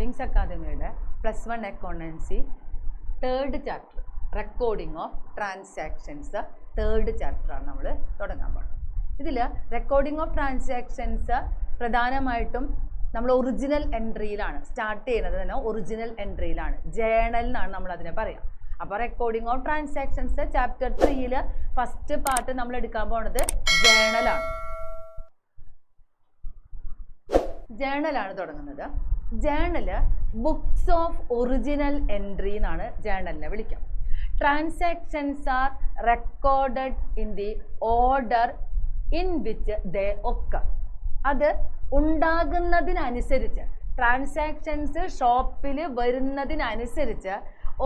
Wings അക്കാദമിയുടെ +1 accountancy 3rd chapter recording of transactions 3rd ചാപ്റ്ററാണ് നമ്മൾ തുടങ്ങാൻ പോകുന്നത്. ഇതിൽ റെക്കോർഡിംഗ് ഓഫ് ട്രാൻസാക്ഷൻസ് പ്രധാനമായിട്ടും നമ്മൾ ഒറിജിനൽ എൻട്രിയിലാണ് സ്റ്റാർട്ട് ചെയ്യുന്നത്. തന്നെ ഒറിജിനൽ എൻട്രിയിലാണ്, ജേണൽ എന്നാണ് നമ്മൾ അതിനെ പറയാം. അപ്പോൾ റെക്കോർഡിംഗ് ഓഫ് ട്രാൻസാക്ഷൻസ് ചാപ്റ്റർ 3ൽ ഫസ്റ്റ് പാർട്ട് നമ്മൾ എടുക്കാൻ പോകുന്നത് ജേണലാണ്. ജേണലാണ് തുടങ്ങുന്നത്. Journal books of original entry എന്നാണ് ജേണലിനെ വിളിക്കാം. Transactions are recorded in the order in which they occur. അത് ഉണ്ടാകുന്നതിനനുസരിച്ച്, ട്രാൻസാക്ഷൻസ് ഷോപ്പിൽ വരുന്നതിനനുസരിച്ച്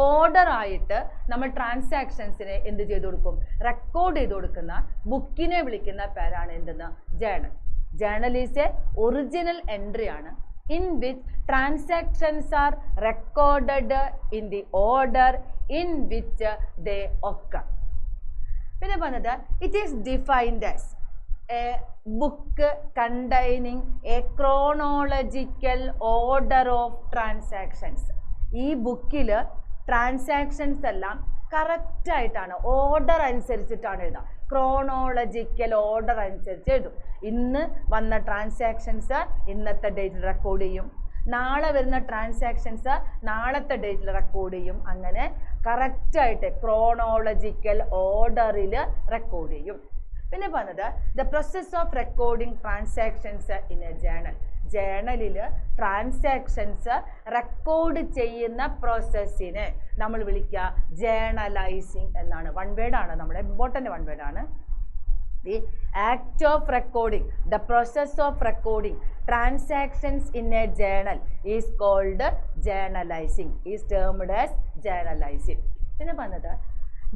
ഓർഡർ ആയിട്ട് നമ്മൾ ട്രാൻസാക്ഷൻസിനെ എന്ത് ചെയ്ത് കൊടുക്കും? റെക്കോർഡ് ചെയ്ത് കൊടുക്കുന്ന ബുക്കിനെ വിളിക്കുന്ന പേരാണ് എന്തെന്ന്? Journal. Journal is A original entry ആണ് in which transactions are recorded in the order in which they occur. പിന്നെ പറഞ്ഞത് it is defined as a book containing a chronological order of transactions. ഈ ബുക്കിൽ ട്രാൻസാക്ഷൻസ് എല്ലാം correct ആയിട്ടാണ്, order അനുസരിച്ചിട്ടാണ് എഴുതുക. Chronological order അനുസരിച്ച് എഴുതും. ഇന്ന് വന്ന ട്രാൻസാക്ഷൻസ് ഇന്നത്തെ ഡേറ്റിൽ റെക്കോർഡ് ചെയ്യും, നാളെ വരുന്ന ട്രാൻസാക്ഷൻസ് നാളത്തെ ഡേറ്റിൽ റെക്കോർഡ് ചെയ്യും. അങ്ങനെ കറക്റ്റായിട്ട് ക്രോണോളജിക്കൽ ഓർഡറിൽ റെക്കോർഡ് ചെയ്യും. പിന്നെ പറഞ്ഞത് the process of recording transactions in a journal. ജേണലിൽ ട്രാൻസാക്ഷൻസ് റെക്കോർഡ് ചെയ്യുന്ന പ്രോസസ്സിനെ നമ്മൾ വിളിക്കുക ജേണലൈസിങ് എന്നാണ്. വൺ വേർഡാണ്, നമ്മുടെ ഇമ്പോർട്ടൻ്റ് വൺ വേർഡാണ്. The act of recording, the process of recording transactions in a journal is called journalising, is termed as journalising. പിന്നെ പറഞ്ഞത്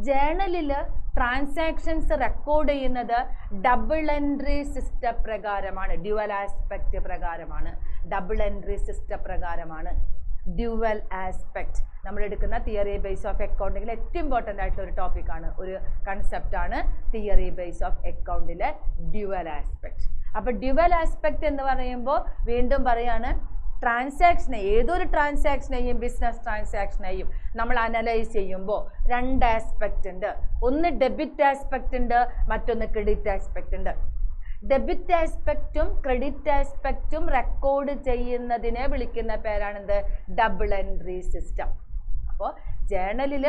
ജേണലിൽ ട്രാൻസാക്ഷൻസ് റെക്കോർഡ് ചെയ്യുന്നത് ഡബിൾ എൻട്രി സിസ്റ്റം പ്രകാരമാണ്, ഡ്യുവൽ ആസ്പെക്റ്റ് പ്രകാരമാണ്. ഡബിൾ എൻട്രി സിസ്റ്റം പ്രകാരമാണ്. Dual aspect നമ്മൾ എടുക്കുന്ന theory base of അക്കൗണ്ടിങ്ങിൽ ഏറ്റവും ഇമ്പോർട്ടൻ്റ് ആയിട്ടുള്ള ഒരു ടോപ്പിക്കാണ്, ഒരു കൺസെപ്റ്റാണ് തിയറി ബേസ് ഓഫ് അക്കൗണ്ടിലെ ഡ്യുവൽ ആസ്പെക്റ്റ്. അപ്പോൾ ഡ്യുവൽ ആസ്പെക്റ്റ് എന്ന് പറയുമ്പോൾ വീണ്ടും പറയാണ്, ട്രാൻസാക്ഷനെ, ഏതൊരു ട്രാൻസാക്ഷനെയും ബിസിനസ് ട്രാൻസാക്ഷനെയും നമ്മൾ അനലൈസ് ചെയ്യുമ്പോൾ രണ്ട് ആസ്പെക്റ്റ് ഉണ്ട്. ഒന്ന് ഡെബിറ്റ് ആസ്പെക്റ്റ് ഉണ്ട്, മറ്റൊന്ന് ക്രെഡിറ്റ് ആസ്പെക്റ്റ് ഉണ്ട്. ഡെബിറ്റ് ആസ്പെക്റ്റും ക്രെഡിറ്റ് ആസ്പെക്റ്റും റെക്കോർഡ് ചെയ്യുന്നതിനെ വിളിക്കുന്ന പേരാണെന്ത്? Double entry system. അപ്പോൾ ജേണലിൽ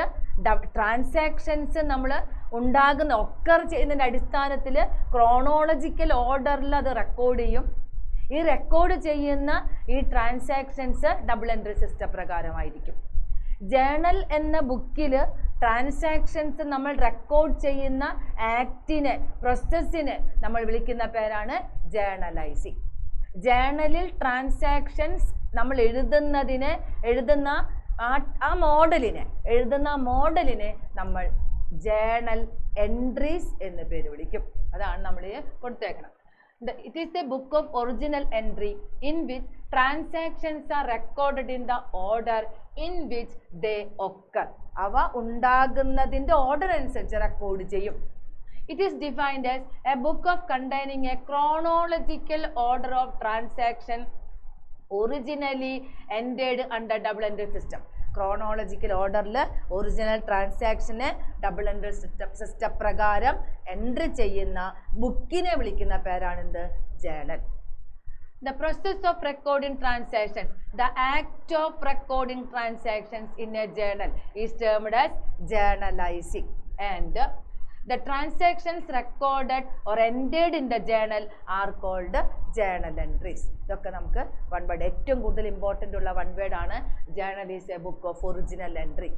ട്രാൻസാക്ഷൻസ് നമ്മൾ ഉണ്ടാകുന്ന ഒക്കർ ചെയ്യുന്നതിൻ്റെ അടിസ്ഥാനത്തിൽ ക്രോണോളജിക്കൽ ഓർഡറിൽ അത് റെക്കോർഡ് ചെയ്യും. ഈ റെക്കോർഡ് ചെയ്യുന്ന ഈ ട്രാൻസാക്ഷൻസ് ഡബിൾ എൻട്രി സിസ്റ്റം പ്രകാരമായിരിക്കും. ജേണൽ എന്ന ബുക്കിൽ ട്രാൻസാക്ഷൻസ് നമ്മൾ റെക്കോർഡ് ചെയ്യുന്ന ആക്ടിനെ, പ്രോസസ്സിനെ നമ്മൾ വിളിക്കുന്ന പേരാണ് ജേണലൈസിങ്. ജേണലിൽ ട്രാൻസാക്ഷൻസ് നമ്മൾ എഴുതുന്ന മോഡലിനെ നമ്മൾ ജേണൽ എൻട്രീസ് എന്ന് പേര് വിളിക്കും. അതാണ് നമ്മൾ കൊടുത്തേക്കണം. It is a book of original entry in which transactions are recorded in the order in which they occur. അവ ഉണ്ടാകുന്നതിൻ്റെ ഓർഡർ അനുസരിച്ച് റെക്കോർഡ് ചെയ്യും. It is defined as a book of containing a chronological order of transaction originally entered under double entry system. Chronological ഓർഡറിൽ original ട്രാൻസാക്ഷനെ double entry system പ്രകാരം entry ചെയ്യുന്ന ബുക്കിനെ വിളിക്കുന്ന പേരാണെന്ത്? Journal. The process of recording transactions, the act of recording transactions in a journal is termed as journalising. And the transactions recorded or entered in the journal are called journal entries. ഇതൊക്കെ നമുക്ക് one word, ഏറ്റവും കൂടുതൽ important ഉള്ള one word ആണ്. Journal is A book of original entry.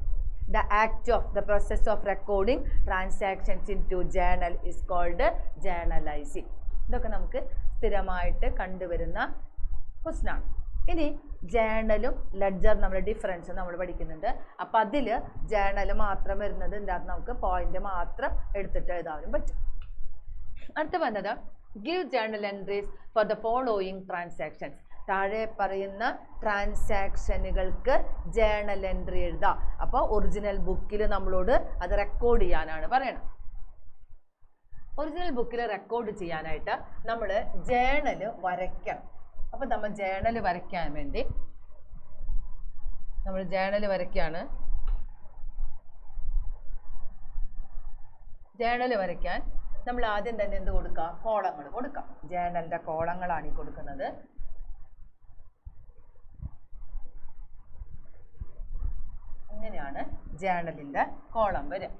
The act of the process of recording transactions into journal is called journalizing. ഇതൊക്കെ നമുക്ക് സ്ഥിരമായിട്ട് കണ്ടുവരുന്ന ക്വസ്റ്റ്യൻ ആണ്. ഇനി ജേണലും ലെഡ്ജർ നമ്മൾ ഡിഫറൻസ് നമ്മൾ പഠിക്കുന്നുണ്ട്. അപ്പം അതിൽ ജേണൽ മാത്രം വരുന്നത് ഇതിനകത്ത് നമുക്ക് പോയിന്റ് മാത്രം എടുത്തിട്ട് എഴുതാനും പറ്റും. അടുത്ത് വന്നത് give journal entries for the following transactions. താഴെ പറയുന്ന ട്രാൻസാക്ഷനുകൾക്ക് ജേണൽ എൻട്രി എഴുതാം. അപ്പോൾ ഒറിജിനൽ ബുക്കിൽ നമ്മളോട് അത് റെക്കോർഡ് ചെയ്യാനാണ് പറയണം. ഒറിജിനൽ ബുക്കിൽ റെക്കോർഡ് ചെയ്യാനായിട്ട് നമ്മൾ ജേണൽ വരയ്ക്കണം. അപ്പോൾ നമ്മൾ ജേണൽ വരയ്ക്കാൻ വേണ്ടി നമ്മൾ ജേണൽ വരയ്ക്കാണ്. ജേണൽ വരയ്ക്കാൻ നമ്മൾ ആദ്യം തന്നെ എന്ത് കൊടുക്കുക? കോളങ്ങൾ കൊടുക്കാം. ജേണലിന്റെ കോളങ്ങളാണ് ഈ കൊടുക്കുന്നത്. ഇങ്ങനെയാണ് ജേണലിന്റെ കോളം വരിക.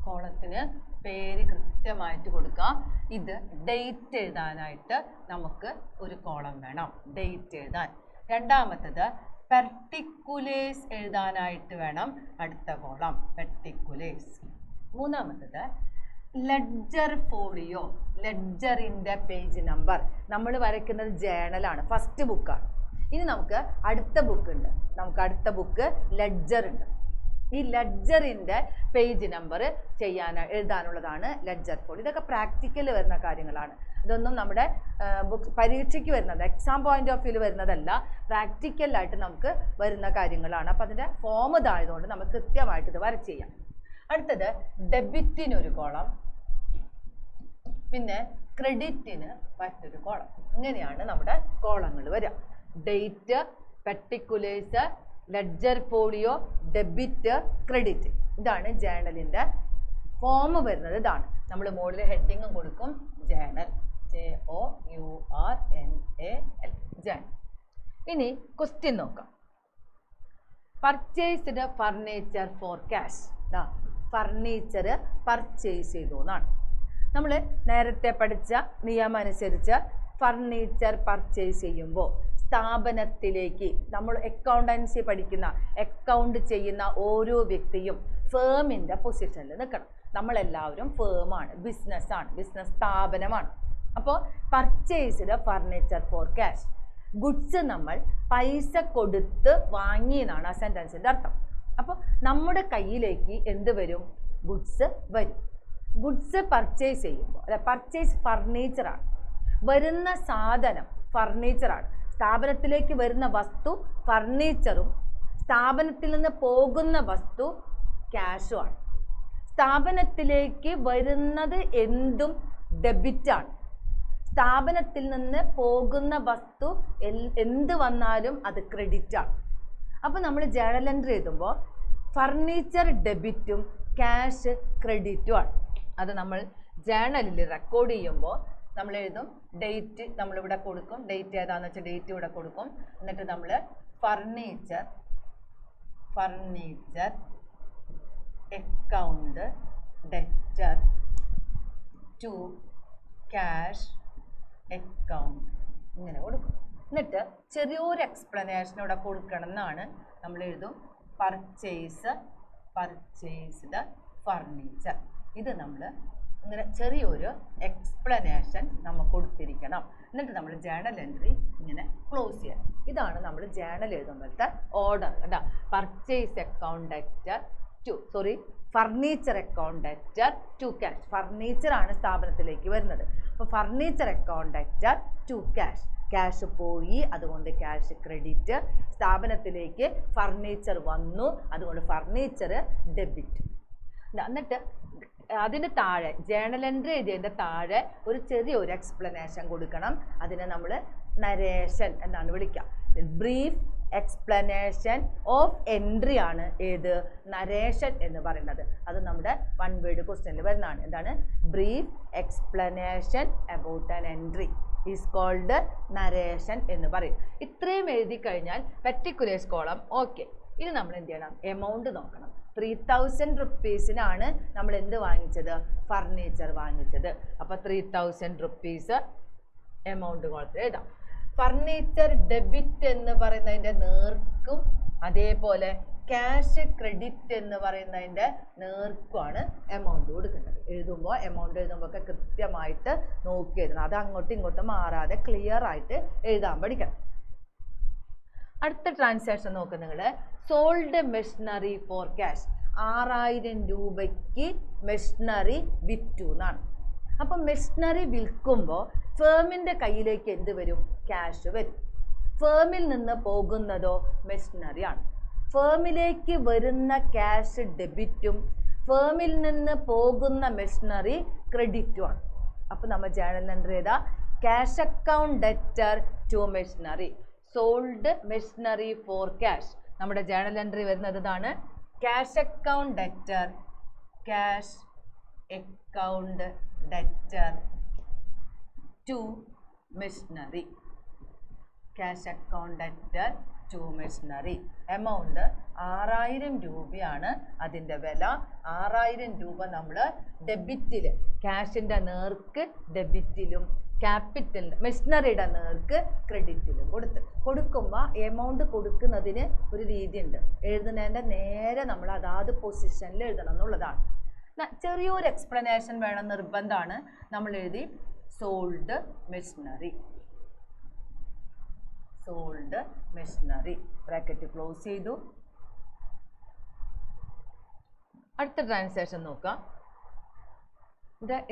കോളത്തിന് പേര് കൃത്യമായിട്ട് കൊടുക്കാം. ഇത് ഡേറ്റ് എഴുതാനായിട്ട് നമുക്ക് ഒരു കോളം വേണം, ഡേറ്റ് എഴുതാൻ. രണ്ടാമത്തത് പെർട്ടിക്കുലേഴ്സ് എഴുതാനായിട്ട് വേണം അടുത്ത കോളം, പെർട്ടിക്കുലേഴ്സ്. മൂന്നാമത്തത് ലെഡ്ജർ ഫോളിയോ, ലെഡ്ജറിൻ്റെ പേജ് നമ്പർ. നമ്മൾ വരയ്ക്കുന്നത് ജേണലാണ്, ഫസ്റ്റ് ബുക്കാണ്. ഇനി നമുക്ക് അടുത്ത ബുക്ക് ഉണ്ട്, നമുക്ക് അടുത്ത ബുക്ക് ലെഡ്ജർ ഉണ്ട്. ഈ ലെഡ്ജറിൻ്റെ പേജ് നമ്പർ എഴുതാനുള്ളതാണ് ലെഡ്ജർ ഫോളിയോ. ഇതൊക്കെ പ്രാക്ടിക്കൽ വരുന്ന കാര്യങ്ങളാണ്. ഇതൊന്നും നമ്മുടെ ബുക്ക് പരീക്ഷയ്ക്ക് വരുന്നത്, എക്സാം പോയിന്റ് ഓഫ് വ്യൂവിൽ വരുന്നതല്ല, പ്രാക്ടിക്കലായിട്ട് നമുക്ക് വരുന്ന കാര്യങ്ങളാണ്. അപ്പം അതിൻ്റെ ഫോം ഇതായതുകൊണ്ട് നമുക്ക് കൃത്യമായിട്ട് ഇത് വരച്ച് ചെയ്യാം. അടുത്തത് ഡെബിറ്റിനൊരു കോളം, പിന്നെ ക്രെഡിറ്റിന് മറ്റൊരു കോളം. ഇങ്ങനെയാണ് നമ്മുടെ കോളങ്ങൾ വരിക. Date, particulars, ledger folio, debit, credit. ഇതാണ് ജേണലിൻ്റെ ഫോം വരുന്നത്. ഇതാണ് നമ്മൾ മുകളിൽ ഹെഡിങ്ങും കൊടുക്കും, ജേണൽ, JOURNAL, ജേണൽ. ഇനി ക്വസ്റ്റ്യൻ നോക്കാം. Purchased furniture for cash. Furniture purchase ചെയ്തു എന്നാണ്. നമ്മൾ നേരത്തെ പഠിച്ച നിയമം അനുസരിച്ച് ഫർണിച്ചർ പർച്ചേസ് ചെയ്യുമ്പോൾ സ്ഥാപനത്തിലേക്ക്, നമ്മൾ അക്കൗണ്ടൻസി പഠിക്കുന്ന, അക്കൗണ്ട് ചെയ്യുന്ന ഓരോ വ്യക്തിയും ഫേമിൻ്റെ പൊസിഷനിൽ നിൽക്കണം. നമ്മളെല്ലാവരും ഫേമാണ്, ബിസിനസ്സാണ്, ബിസിനസ് സ്ഥാപനമാണ്. അപ്പോൾ purchased furniture for cash, goods നമ്മൾ പൈസ കൊടുത്ത് വാങ്ങിയെന്നാണ് ആ സെൻറ്റൻസിൻ്റെ അർത്ഥം. അപ്പോൾ നമ്മുടെ കയ്യിലേക്ക് എന്ത് വരും? ഗുഡ്സ് വരും. ഗുഡ്സ് പർച്ചേസ് ചെയ്യുമ്പോൾ, അല്ല, പർച്ചേസ് ഫർണിച്ചറാണ്. വരുന്ന സാധനം ഫർണിച്ചറാണ്. സ്ഥാപനത്തിലേക്ക് വരുന്ന വസ്തു ഫർണിച്ചറും സ്ഥാപനത്തിൽ നിന്ന് പോകുന്ന വസ്തു ക്യാഷുമാണ്. സ്ഥാപനത്തിലേക്ക് വരുന്നത് എന്തും ഡെബിറ്റാണ്. സ്ഥാപനത്തിൽ നിന്ന് പോകുന്ന വസ്തു എന്ത് വന്നാലും അത് ക്രെഡിറ്റാണ്. അപ്പോൾ നമ്മൾ ജേണൽ എൻട്രി എഴുതുമ്പോൾ ഫർണിച്ചർ ഡെബിറ്റും ക്യാഷ് ക്രെഡിറ്റുമാണ്. അത് നമ്മൾ ജേണലിൽ റെക്കോർഡ് ചെയ്യുമ്പോൾ നമ്മൾ എഴുതും, ഡേറ്റ് നമ്മളിവിടെ കൊടുക്കും, ഡേറ്റ് ഏതാണെന്ന് വെച്ചാൽ ഡേറ്റ് ഇവിടെ കൊടുക്കും. എന്നിട്ട് നമ്മൾ furniture account debtor to cash account ഇങ്ങനെ കൊടുക്കും. എന്നിട്ട് ചെറിയൊരു എക്സ്പ്ലനേഷൻ ഇവിടെ കൊടുക്കണം എന്നാണ്. നമ്മൾ എഴുതും പർച്ചേസ്ഡ് ഫർണിച്ചർ. ഇത് നമ്മൾ ഇങ്ങനെ ചെറിയൊരു എക്സ്പ്ലനേഷൻ നമ്മൾ കൊടുത്തിരിക്കണം. എന്നിട്ട് നമ്മൾ ജേണൽ എൻട്രി ഇങ്ങനെ ക്ലോസ് ചെയ്യണം. ഇതാണ് നമ്മൾ ജേണൽ എഴുതുമ്പോഴത്തെ ഓർഡർ കേട്ടോ. Purchase account debtor to furniture account debtor to cash. ഫർണിച്ചറാണ് സ്ഥാപനത്തിലേക്ക് വരുന്നത്. അപ്പോൾ furniture account debtor to cash, cash പോയി, അതുകൊണ്ട് ക്യാഷ് ക്രെഡിറ്റ്. സ്ഥാപനത്തിലേക്ക് ഫർണിച്ചർ വന്നു, അതുകൊണ്ട് ഫർണിച്ചർ ഡെബിറ്റ്. എന്നിട്ട് അതിൻ്റെ താഴെ ജേണൽ എൻട്രി എഴുതിയതിൻ്റെ താഴെ ഒരു ചെറിയൊരു എക്സ്പ്ലനേഷൻ കൊടുക്കണം. അതിനെ നമ്മൾ നരേഷൻ എന്നാണ് വിളിക്കുക. ബ്രീഫ് എക്സ്പ്ലനേഷൻ ഓഫ് എൻട്രി ആണ് ഏത്? നരേഷൻ എന്ന് പറയുന്നത്. അത് നമ്മുടെ വൺ വേർഡ് ക്വസ്റ്റ്യനിൽ വരുന്നതാണ്. എന്താണ്? Brief explanation about an entry is called narration എന്ന് പറയും. ഇത്രയും എഴുതി കഴിഞ്ഞാൽ പെർട്ടിക്കുലേഴ്സ് കോളം ഓക്കെ. ഇനി നമ്മൾ എന്ത് ചെയ്യണം? എമൗണ്ട് നോക്കണം. 3000 റുപ്പീസിനാണ് നമ്മൾ എന്ത് വാങ്ങിച്ചത്? ഫർണിച്ചർ വാങ്ങിച്ചത്. അപ്പോൾ 3000 റുപ്പീസ് എമൗണ്ട് കോളത്തിൽ എഴുതാം. ഫർണിച്ചർ ഡെബിറ്റ് എന്ന് പറയുന്നതിൻ്റെ നേർക്കും അതേപോലെ ക്യാഷ് ക്രെഡിറ്റ് എന്ന് പറയുന്നതിൻ്റെ നേർക്കുമാണ് എമൗണ്ട് കൊടുക്കേണ്ടത്. എമൗണ്ട് എഴുതുമ്പോൾ ഒക്കെ കൃത്യമായിട്ട് നോക്കി എഴുതണം. അത് അങ്ങോട്ടും ഇങ്ങോട്ടും മാറാതെ ക്ലിയർ ആയിട്ട് എഴുതാൻ പഠിക്കണം. അടുത്ത ട്രാൻസാക്ഷൻ നോക്കുക നിങ്ങൾ. Sold machinery for cash. 6000 രൂപയ്ക്ക് മെഷീനറി വിറ്റു എന്നാണ്. അപ്പം മെഷീനറി വിൽക്കുമ്പോൾ ഫേമിൻ്റെ കയ്യിലേക്ക് എന്ത് വരും? ക്യാഷ് വരും. ഫേമിൽ നിന്ന് പോകുന്നതോ മെഷീനറിയാണ്. ഫേമിലേക്ക് വരുന്ന ക്യാഷ് ഡെബിറ്റും ഫേമിൽ നിന്ന് പോകുന്ന മെഷീനറി ക്രെഡിറ്റുമാണ്. അപ്പോൾ നമ്മൾ ജേണൽ എൻട്രി ചെയ്താ cash account debtor to machinery, sold machinery for cash. നമ്മുടെ ജേണൽ എൻട്രി വരുന്നത് ഇതാണ്, cash account debtor, cash account debtor to machinery, cash account debtor to machinery. Amount 6000 രൂപയാണ് അതിൻ്റെ വില. 6000 രൂപ നമ്മൾ ഡെബിറ്റിൽ, ക്യാഷിൻ്റെ നേർക്ക് ഡെബിറ്റിലും ക്യാപിറ്റലിൻ്റെ മെഷീനറിയുടെ നേർക്ക് ക്രെഡിറ്റിലും കൊടുക്കുമ്പോൾ എമൗണ്ട് കൊടുക്കുന്നതിന് ഒരു രീതിയുണ്ട്. എഴുതുന്നതിൻ്റെ നേരെ നമ്മൾ അതാത് പൊസിഷനിൽ എഴുതണം എന്നുള്ളതാണ്. ചെറിയൊരു എക്സ്പ്ലനേഷൻ വേണം, നിർബന്ധമാണ്. നമ്മൾ എഴുതി sold machinery, sold machinery, bracket close ചെയ്തു. അടുത്ത ട്രാൻസാക്ഷൻ നോക്കാം.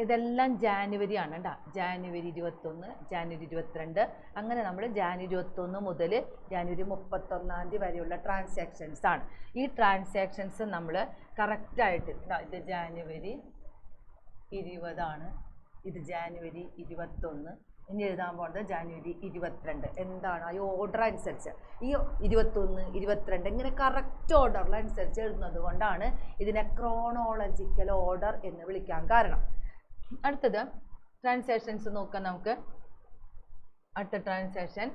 ഇതെല്ലാം ജാനുവരി ആണ് കേട്ടോ. ജാനുവരി 21, ജാനുവരി 22, അങ്ങനെ നമ്മൾ ജാനുവരി 21 മുതൽ ജാനുവരി 31 വരെയുള്ള ട്രാൻസാക്ഷൻസ് ആണ്. ഈ ട്രാൻസാക്ഷൻസ് നമ്മൾ കറക്റ്റായിട്ട്, ഇത് ജാനുവരി 20 ആണ്, ഇത് ജാനുവരി 21, ഇനി എഴുതാൻ പോകുന്നത് ജാനുവരി 22. എന്താണ് ഈ ഓർഡർ അനുസരിച്ച്, ഈ 21, 22 ഇങ്ങനെ കറക്റ്റ് ഓർഡറിലനുസരിച്ച് എഴുതുന്നത് കൊണ്ടാണ് ഇതിനെ ക്രോണോളജിക്കൽ ഓർഡർ എന്ന് വിളിക്കാൻ കാരണം. അടുത്തത് ട്രാൻസാക്ഷൻസ് നോക്കാം നമുക്ക്. അടുത്ത transaction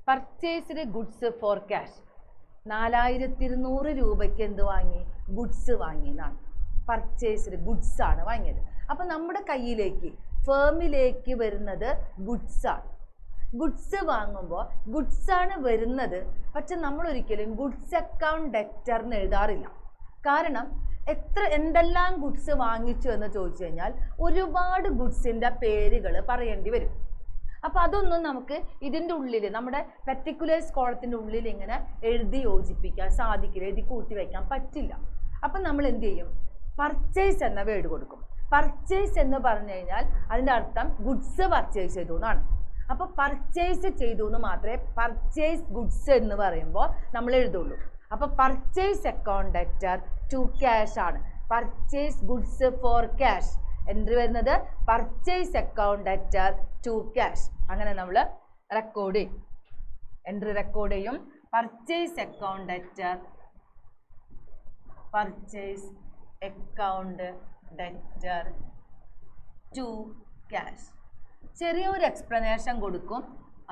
purchased goods for cash. 4200 രൂപയ്ക്ക് എന്ത് വാങ്ങി? ഗുഡ്സ് വാങ്ങി എന്നാണ്. പർച്ചേസ്ഡ് ഗുഡ്സ് ആണ് വാങ്ങിയത്. അപ്പം നമ്മുടെ കയ്യിലേക്ക്, ഫേമിലേക്ക് വരുന്നത് ഗുഡ്സാണ്. ഗുഡ്സ് വാങ്ങുമ്പോൾ ഗുഡ്സാണ് വരുന്നത്, പക്ഷെ നമ്മൾ ഒരിക്കലും ഗുഡ്സ് അക്കൗണ്ട് ഡെറ്ററിന് എഴുതാറില്ല. കാരണം എന്തെല്ലാം ഗുഡ്സ് വാങ്ങിച്ചു എന്ന് ചോദിച്ചു കഴിഞ്ഞാൽ ഒരുപാട് ഗുഡ്സിൻ്റെ പേരുകൾ പറയേണ്ടി വരും. അപ്പോൾ അതൊന്നും നമുക്ക് ഇതിൻ്റെ ഉള്ളിൽ, നമ്മുടെ പെർട്ടിക്കുലേഴ്സ് കോളത്തിൻ്റെ ഉള്ളിൽ ഇങ്ങനെ എഴുതി യോജിപ്പിക്കാൻ സാധിക്കില്ല, എഴുതി കൂട്ടി വയ്ക്കാൻ പറ്റില്ല. അപ്പം നമ്മൾ എന്ത് ചെയ്യും? പർച്ചേസ് എന്ന വേർഡ് കൊടുക്കും. പർച്ചേസ് എന്ന് പറഞ്ഞു കഴിഞ്ഞാൽ അതിൻ്റെ അർത്ഥം ഗുഡ്സ് പർച്ചേസ് ചെയ്തു എന്നാണ്. അപ്പോൾ പർച്ചേസ് ചെയ്തു എന്ന് മാത്രമേ പർച്ചേസ് ഗുഡ്സ് എന്ന് പറയുമ്പോൾ നമ്മൾ എഴുതുള്ളൂ. അപ്പോൾ purchase account debtor to cash ആണ്. Purchase goods for cash entry വരുന്നത് purchase account debtor to cash. അങ്ങനെ നമ്മൾ റെക്കോർഡ് ചെയ്യും, എൻട്രി റെക്കോർഡ് ചെയ്യും. Purchase account debtor, purchase account debtor to cash. ചെറിയൊരു എക്സ്പ്ലനേഷൻ കൊടുക്കും,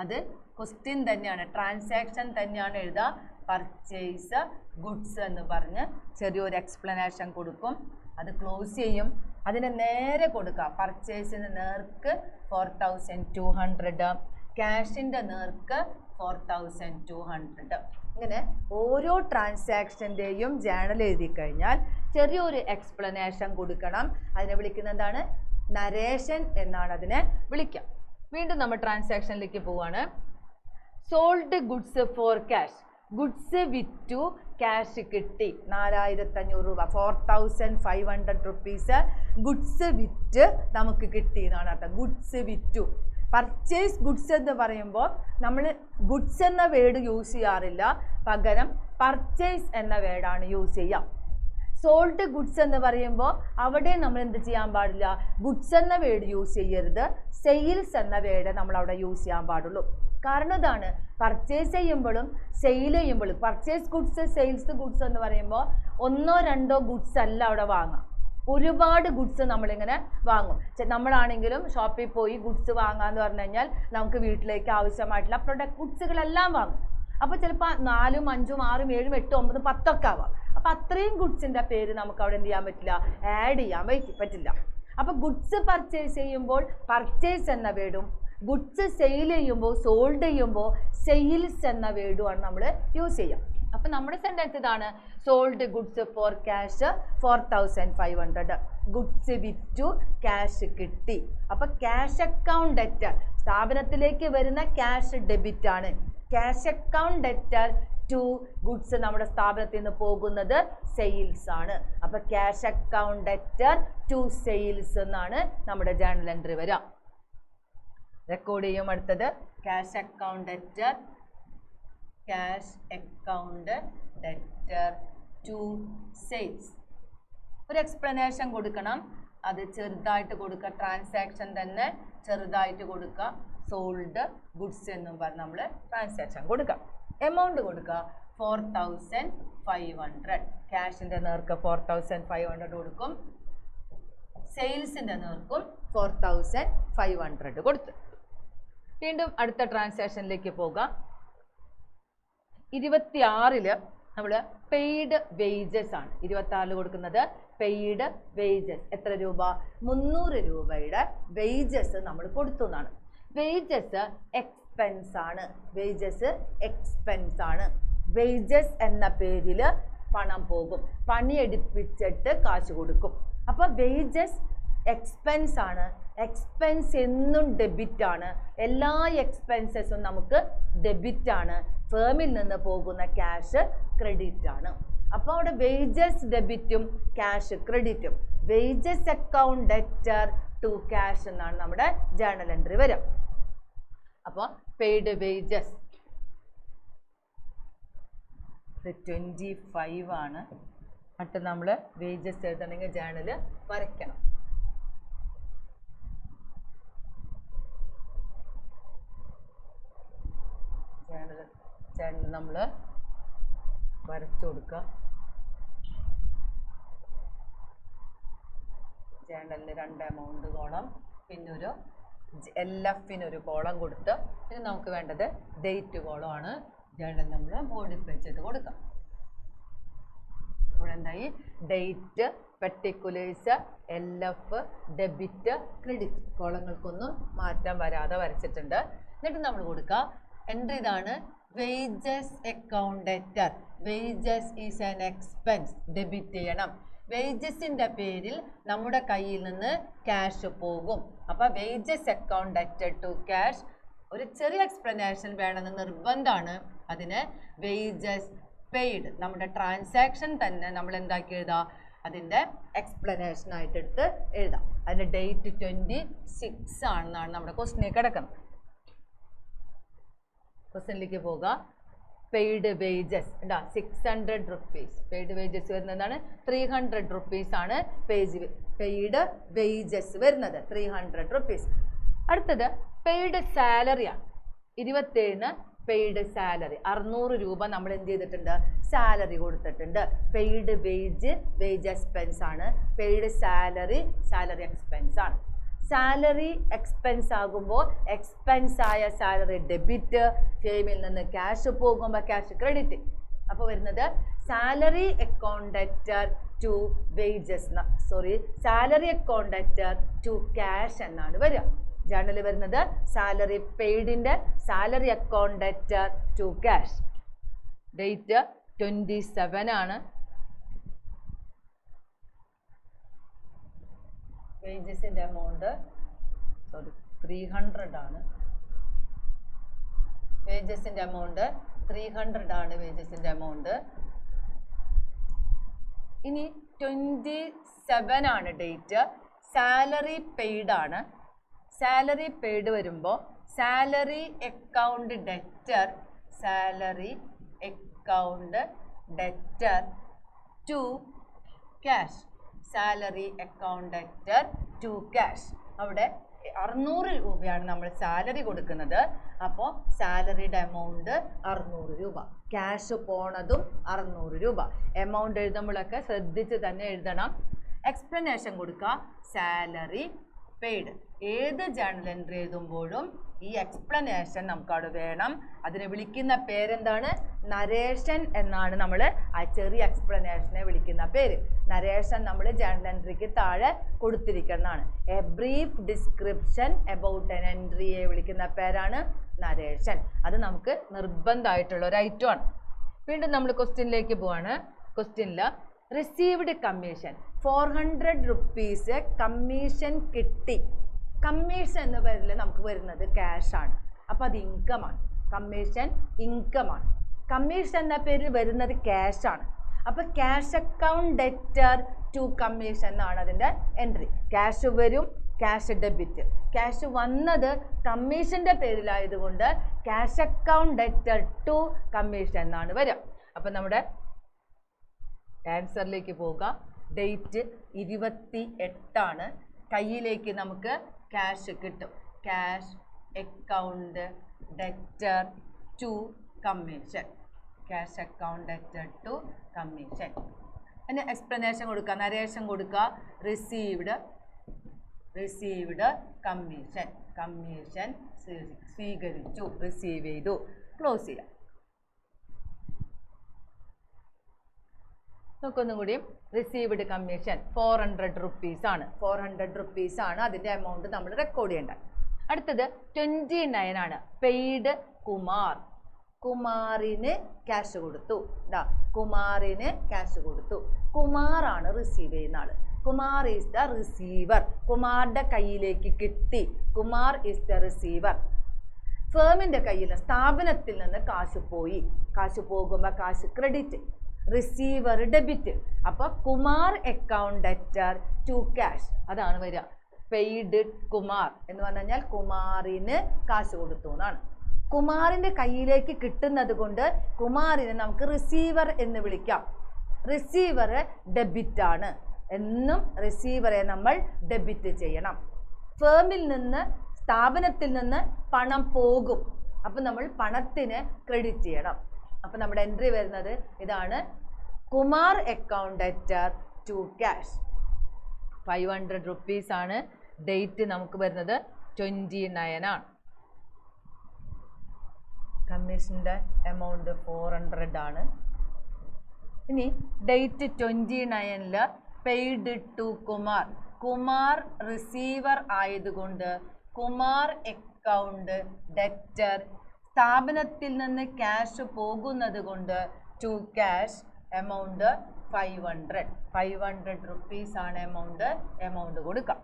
അത് ക്വസ്റ്റ്യൻ തന്നെയാണ്, ട്രാൻസാക്ഷൻ തന്നെയാണ് എഴുതുക. പർച്ചേസ് ഗുഡ്സ് എന്ന് പറഞ്ഞ് ചെറിയൊരു എക്സ്പ്ലനേഷൻ കൊടുക്കും, അത് ക്ലോസ് ചെയ്യും. അതിന് നേരെ കൊടുക്കുക, പർച്ചേസിന് നേർക്ക് 4200, ക്യാഷിൻ്റെ നേർക്ക് 4200. ഇങ്ങനെ ഓരോ ട്രാൻസാക്ഷൻ്റെയും ജേണൽ എഴുതി കഴിഞ്ഞാൽ ചെറിയൊരു എക്സ്പ്ലനേഷൻ കൊടുക്കണം. അതിനെ വിളിക്കുന്ന എന്താണ്? നരേഷൻ എന്നാണ് അതിനെ വിളിക്കുക. വീണ്ടും നമ്മൾ ട്രാൻസാക്ഷനിലേക്ക് പോവാണ്. Sold goods for cash. Goods വിറ്റു, ക്യാഷ് കിട്ടി 4500 രൂപ, 4500 റുപ്പീസ് ഗുഡ്സ് വിറ്റ് നമുക്ക് കിട്ടി എന്നാണ് അർത്ഥം. ഗുഡ്സ് വിറ്റു. പർച്ചേസ് ഗുഡ്സ് എന്ന് പറയുമ്പോൾ നമ്മൾ ഗുഡ്സ് എന്ന വേർഡ് യൂസ് ചെയ്യാറില്ല, പകരം പർച്ചേസ് എന്ന വേർഡാണ് യൂസ് ചെയ്യുക. സോൾഡ് ഗുഡ്സ് എന്ന് പറയുമ്പോൾ അവിടെ നമ്മൾ എന്ത് ചെയ്യാൻ പാടില്ല? ഗുഡ്സ് എന്ന വേർഡ് യൂസ് ചെയ്യരുത്, സെയിൽസ് എന്ന വേർഡ് നമ്മൾ അവിടെ യൂസ് ചെയ്യാൻ പാടുള്ളൂ. കാരണം ഇതാണ്, പർച്ചേസ് ചെയ്യുമ്പോഴും സെയിൽ ചെയ്യുമ്പോഴും, പർച്ചേസ് ഗുഡ്സ് സെയിൽസ് ഗുഡ്സ് എന്ന് പറയുമ്പോൾ 1 or 2 ഗുഡ്സ് അല്ല അവിടെ വാങ്ങാം, ഒരുപാട് ഗുഡ്സ് നമ്മളിങ്ങനെ വാങ്ങും. നമ്മളാണെങ്കിലും ഷോപ്പിൽ പോയി ഗുഡ്സ് വാങ്ങാന്ന് പറഞ്ഞു കഴിഞ്ഞാൽ നമുക്ക് വീട്ടിലേക്ക് ആവശ്യമായിട്ടുള്ള പ്രൊഡക്റ്റ് ഗുഡ്സുകളെല്ലാം വാങ്ങും. അപ്പോൾ ചിലപ്പോൾ 4, 5, 6, 7, 8, 9, 10 ഒക്കെ ആവാം. അപ്പോൾ അത്രയും ഗുഡ്സിൻ്റെ പേര് നമുക്ക് അവിടെ എന്ത് ചെയ്യാൻ പറ്റില്ല? ആഡ് ചെയ്യാൻ പറ്റില്ല. അപ്പോൾ ഗുഡ്സ് പർച്ചേസ് ചെയ്യുമ്പോൾ പർച്ചേസ് എന്ന വേർഡും, ഗുഡ്സ് സെയിൽ ചെയ്യുമ്പോൾ, സോൾഡ് ചെയ്യുമ്പോൾ സെയിൽസ് എന്ന വേർഡുമാണ് നമ്മൾ യൂസ് ചെയ്യുക. അപ്പം നമ്മുടെ സെൻറ്റൻസ് ഇതാണ്, sold goods for cash 4500, goods വിറ്റു, ക്യാഷ് കിട്ടി. അപ്പം ക്യാഷ് അക്കൗണ്ട് ഡെറ്റർ, സ്ഥാപനത്തിലേക്ക് വരുന്ന ക്യാഷ് ഡെബിറ്റ് ആണ്. Cash account debtor to goods, നമ്മുടെ സ്ഥാപനത്തിൽ നിന്ന് പോകുന്നത് സെയിൽസ് ആണ്. അപ്പം cash account debtor to sales എന്നാണ് നമ്മുടെ ജേണൽ എൻട്രി വരിക. റെക്കോർഡ് ചെയ്യും. അടുത്തത് cash account debtor, cash account debtor to sales. ഒരു എക്സ്പ്ലനേഷൻ കൊടുക്കണം. അത് ചെറുതായിട്ട് കൊടുക്കുക, ട്രാൻസാക്ഷൻ തന്നെ ചെറുതായിട്ട് കൊടുക്കുക. സോൾഡ് ഗുഡ്സ് എന്നും പറഞ്ഞ് നമ്മൾ ട്രാൻസാക്ഷൻ കൊടുക്കുക. എമൗണ്ട് കൊടുക്കുക 4500. ക്യാഷിൻ്റെ നേർക്ക് 4500 കൊടുക്കും, സെയിൽസിൻ്റെ നേർക്കും 4500 കൊടുത്തു. വീണ്ടും അടുത്ത ട്രാൻസാക്ഷനിലേക്ക് പോകാം. 26 നമ്മൾ പെയ്ഡ് വേജസ് ആണ്. 26 കൊടുക്കുന്നത് പെയ്ഡ് വേജസ്. എത്ര രൂപ? 300 രൂപയുടെ വേജസ് നമ്മൾ കൊടുത്തു എന്നാണ്. വേജസ് എക്സ്പെൻസ് ആണ്. വേജസ് എക്സ്പെൻസ് ആണ്. വേജസ് എന്ന പേരിൽ പണം പോകും, പണിയെടുപ്പിച്ചിട്ട് കാശ് കൊടുക്കും. അപ്പൊ വേജസ് എക്സ്പെൻസ് ആണ്. എക്സ്പെൻസ് എന്നും ഡെബിറ്റ് ആണ്. എല്ലാ എക്സ്പെൻസസും നമുക്ക് ഡെബിറ്റ് ആണ്. ഫേമിൽ നിന്ന് പോകുന്ന ക്യാഷ് ക്രെഡിറ്റ് ആണ്. അപ്പോൾ അവിടെ വേജസ് ഡെബിറ്റും ക്യാഷ് ക്രെഡിറ്റും. Wages account debtor to cash എന്നാണ് നമ്മുടെ ജേണൽ എൻട്രി വരിക. അപ്പോൾ പെയ്ഡ് വേജസ് 25 ആണ്. എന്നിട്ട് നമ്മൾ വേജസ് എഴുതണമെങ്കിൽ ജേണൽ വരയ്ക്കണം. ജേണൽ നമ്മൾ വരച്ചു കൊടുക്കുക. ജേണലിന് 2 എമൗണ്ട് കോളം, പിന്നെ ഒരു LFനൊരു കോളം കൊടുത്ത്, പിന്നെ നമുക്ക് വേണ്ടത് ഡേറ്റ് കോളമാണ്. ജേണൽ നമ്മൾ മോഡിഫൈ ചെയ്ത് കൊടുക്കാം. ഇവിടെ എന്തായി? Date, particulars, LF, debit, credit കോളങ്ങൾക്കൊന്നും മാറ്റം വരാതെ വരച്ചിട്ടുണ്ട്. എന്നിട്ട് നമ്മൾ കൊടുക്കുക എൻട്രി ഇതാണ്. Wages account debtor. Wages is an expense. Debit ചെയ്യണം. വേജസിൻ്റെ പേരിൽ നമ്മുടെ കയ്യിൽ നിന്ന് ക്യാഷ് പോകും. അപ്പോൾ wages account debtor to cash. ഒരു ചെറിയ എക്സ്പ്ലനേഷൻ വേണമെന്ന് നിർബന്ധമാണ്. അതിന് വേജസ് പെയ്ഡ്, നമ്മുടെ ട്രാൻസാക്ഷൻ തന്നെ നമ്മൾ എന്താക്കി എഴുതാം? അതിൻ്റെ എക്സ്പ്ലനേഷൻ ആയിട്ട് എടുത്ത് എഴുതാം. അതിൻ്റെ ഡേറ്റ് 26 ആണെന്നാണ് നമ്മുടെ ക്വസ്റ്റിലേക്ക് കിടക്കുന്നത്. ക്വസ്റ്റ്യനിലേക്ക് പോകാം. പെയ്ഡ് വേജസ് ഉണ്ടാ 600 rupees. പെയ്ഡ് വേജസ് വരുന്നതാണ് 300 rupees ആണ്. പെയ്ഡ് വേജസ് വരുന്നത് 300 rupees. അടുത്തത് പെയ്ഡ് സാലറിയാണ്. 27 പെയ്ഡ് സാലറി 600 രൂപ നമ്മൾ എന്ത് ചെയ്തിട്ടുണ്ട്? സാലറി കൊടുത്തിട്ടുണ്ട്. പെയ്ഡ് വേജ് എക്സ്പെൻസ് ആണ്. പെയ്ഡ് സാലറി എക്സ്പെൻസ് ആണ്. സാലറി എക്സ്പെൻസ് ആകുമ്പോൾ എക്സ്പെൻസ് ആയ സാലറി ഡെബിറ്റ്, ഫേമിൽ നിന്ന് ക്യാഷ് പോകുമ്പോൾ ക്യാഷ് ക്രെഡിറ്റ്. അപ്പോൾ വരുന്നത് salary account debtor to wages, salary account debtor to cash എന്നാണ് വരിക. ജേണൽ വരുന്നത് സാലറി പെയ്ഡിൻ്റെ salary account debtor to cash. Date 27 ആണ്. വേജസിൻ്റെ എമൗണ്ട് 300 ആണ്. വേജസിൻ്റെ എമൗണ്ട് 300 ആണ്. വേജസിൻ്റെ എമൗണ്ട്. ഇനി 27 ആണ് ഡേറ്റ്. സാലറി പെയ്ഡ് ആണ്. സാലറി പെയ്ഡ് വരുമ്പോൾ salary account debtor, salary account debtor to cash. Salary account debtor to cash. അവിടെ 600 രൂപയാണ് നമ്മൾ സാലറി കൊടുക്കുന്നത്. അപ്പോൾ സാലറിയുടെ എമൗണ്ട് 600 രൂപ. ക്യാഷ് പോണതും 600 രൂപ. എമൗണ്ട് എഴുതുമ്പോഴൊക്കെ ശ്രദ്ധിച്ച് തന്നെ എഴുതണം. എക്സ്പ്ലനേഷൻ കൊടുക്കുക. Salary paid. ഏത് ജേണൽ എൻട്രി എഴുതുമ്പോഴും ഈ എക്സ്പ്ലനേഷൻ നമുക്കവിടെ വേണം. അതിനെ വിളിക്കുന്ന പേരെന്താണ്? നരേഷൻ എന്നാണ് നമ്മൾ ആ ചെറിയ എക്സ്പ്ലനേഷനെ വിളിക്കുന്ന പേര്. നരേഷൻ നമ്മൾ ജേണൽ എൻട്രിക്ക് താഴെ കൊടുത്തിരിക്കുന്നതാണ്. A brief description about an എൻട്രിയെ വിളിക്കുന്ന പേരാണ് നരേഷൻ. അത് നമുക്ക് നിർബന്ധമായിട്ടുള്ള ഒരു ഐറ്റമാണ്. വീണ്ടും നമ്മൾ ക്വസ്റ്റ്യനിലേക്ക് പോവാണ്. ക്വസ്റ്റ്യനിൽ റിസീവ്ഡ് കമ്മീഷൻ 400 rupees കമ്മീഷൻ കിട്ടി. കമ്മീഷൻ എന്ന പേരിൽ നമുക്ക് വരുന്നത് ക്യാഷാണ്. അപ്പോൾ അത് ഇൻകമാണ്. കമ്മീഷൻ ഇൻകമാണ്. കമ്മീഷൻ എന്ന പേരിൽ വരുന്നത് ക്യാഷാണ്. അപ്പോൾ cash account debtor to commission എന്നാണ് അതിൻ്റെ എൻട്രി. ക്യാഷ് വരും, ക്യാഷ് ഡെബിറ്റ്. ക്യാഷ് വന്നത് കമ്മീഷൻ്റെ പേരിലായതുകൊണ്ട് cash account debtor to commission എന്നാണ് വരിക. അപ്പം നമ്മുടെ ആൻസറിലേക്ക് പോകാം. ഡേറ്റ് 28 കയ്യിലേക്ക് നമുക്ക് ക്യാഷ് കിട്ടും. Cash account debtor to commission. Cash account debtor to commission. അതിന് എക്സ്പ്ലനേഷൻ കൊടുക്കുക, നരേഷൻ കൊടുക്കുക. Received commission. കമ്മീഷൻ സ്വീകരിച്ചു, റിസീവ് ചെയ്തു. ക്ലോസ് ചെയ്യാം. നമുക്കൊന്നും കൂടിയും റിസീവ്ഡ് കമ്മീഷൻ 400 rupees ആണ്. 400 rupees ആണ് അതിൻ്റെ എമൗണ്ട് നമ്മൾ റെക്കോർഡ് ചെയ്യേണ്ടത്. അടുത്തത് 29 ആണ്. പെയ്ഡ് കുമാർ. കുമാറിന് ക്യാഷ് കൊടുത്തു. കുമാറിന് ക്യാഷ് കൊടുത്തു. കുമാറാണ് റിസീവ് ചെയ്യുന്ന ആള്. Kumar is the receiver. കുമാറിന്റെ കയ്യിലേക്ക് കിട്ടി. Kumar is the receiver. ഫേമിന്റെ കയ്യിൽ നിന്ന്, സ്ഥാപനത്തിൽ നിന്ന് കാശ് പോയി. കാശ് പോകുമ്പോൾ കാശ് ക്രെഡിറ്റ്, റിസീവർ ഡെബിറ്റ്. അപ്പൊ Kumar account debtor to cash അതാണ് വരിക. പെയ്ഡ് കുമാർ എന്ന് പറഞ്ഞു കഴിഞ്ഞാൽ കുമാറിന് കാശ് കൊടുത്തു എന്നാണ്. കുമാറിന്റെ കയ്യിലേക്ക് കിട്ടുന്നത് കൊണ്ട് കുമാറിനെ നമുക്ക് റിസീവർ എന്ന് വിളിക്കാം. റിസീവർ ഡെബിറ്റ് ആണ്. എന്നും റിസീവറെ നമ്മൾ ഡെബിറ്റ് ചെയ്യണം. ഫേമിൽ നിന്ന്, സ്ഥാപനത്തിൽ നിന്ന് പണം പോകും. അപ്പം നമ്മൾ പണത്തിന് ക്രെഡിറ്റ് ചെയ്യണം. അപ്പം നമ്മുടെ എൻട്രി വരുന്നത് ഇതാണ്. Kumar account debtor to cash. 500 rupees ആണ്. ഡേറ്റ് നമുക്ക് വരുന്നത് 29 ആണ്. കമ്മീഷൻ്റെ എമൗണ്ട് 400 ആണ്. ഇനി date 29 paid to Kumar. Kumar receiver ആയതുകൊണ്ട് കുമാർ അക്കൗണ്ട് ഡെറ്റർ, സ്ഥാപനത്തിൽ നിന്ന് ക്യാഷ് പോകുന്നത് കൊണ്ട് ടു ക്യാഷ് എമൗണ്ട് 500. 500 rupees ആണ് എമൗണ്ട് കൊടുക്കാം.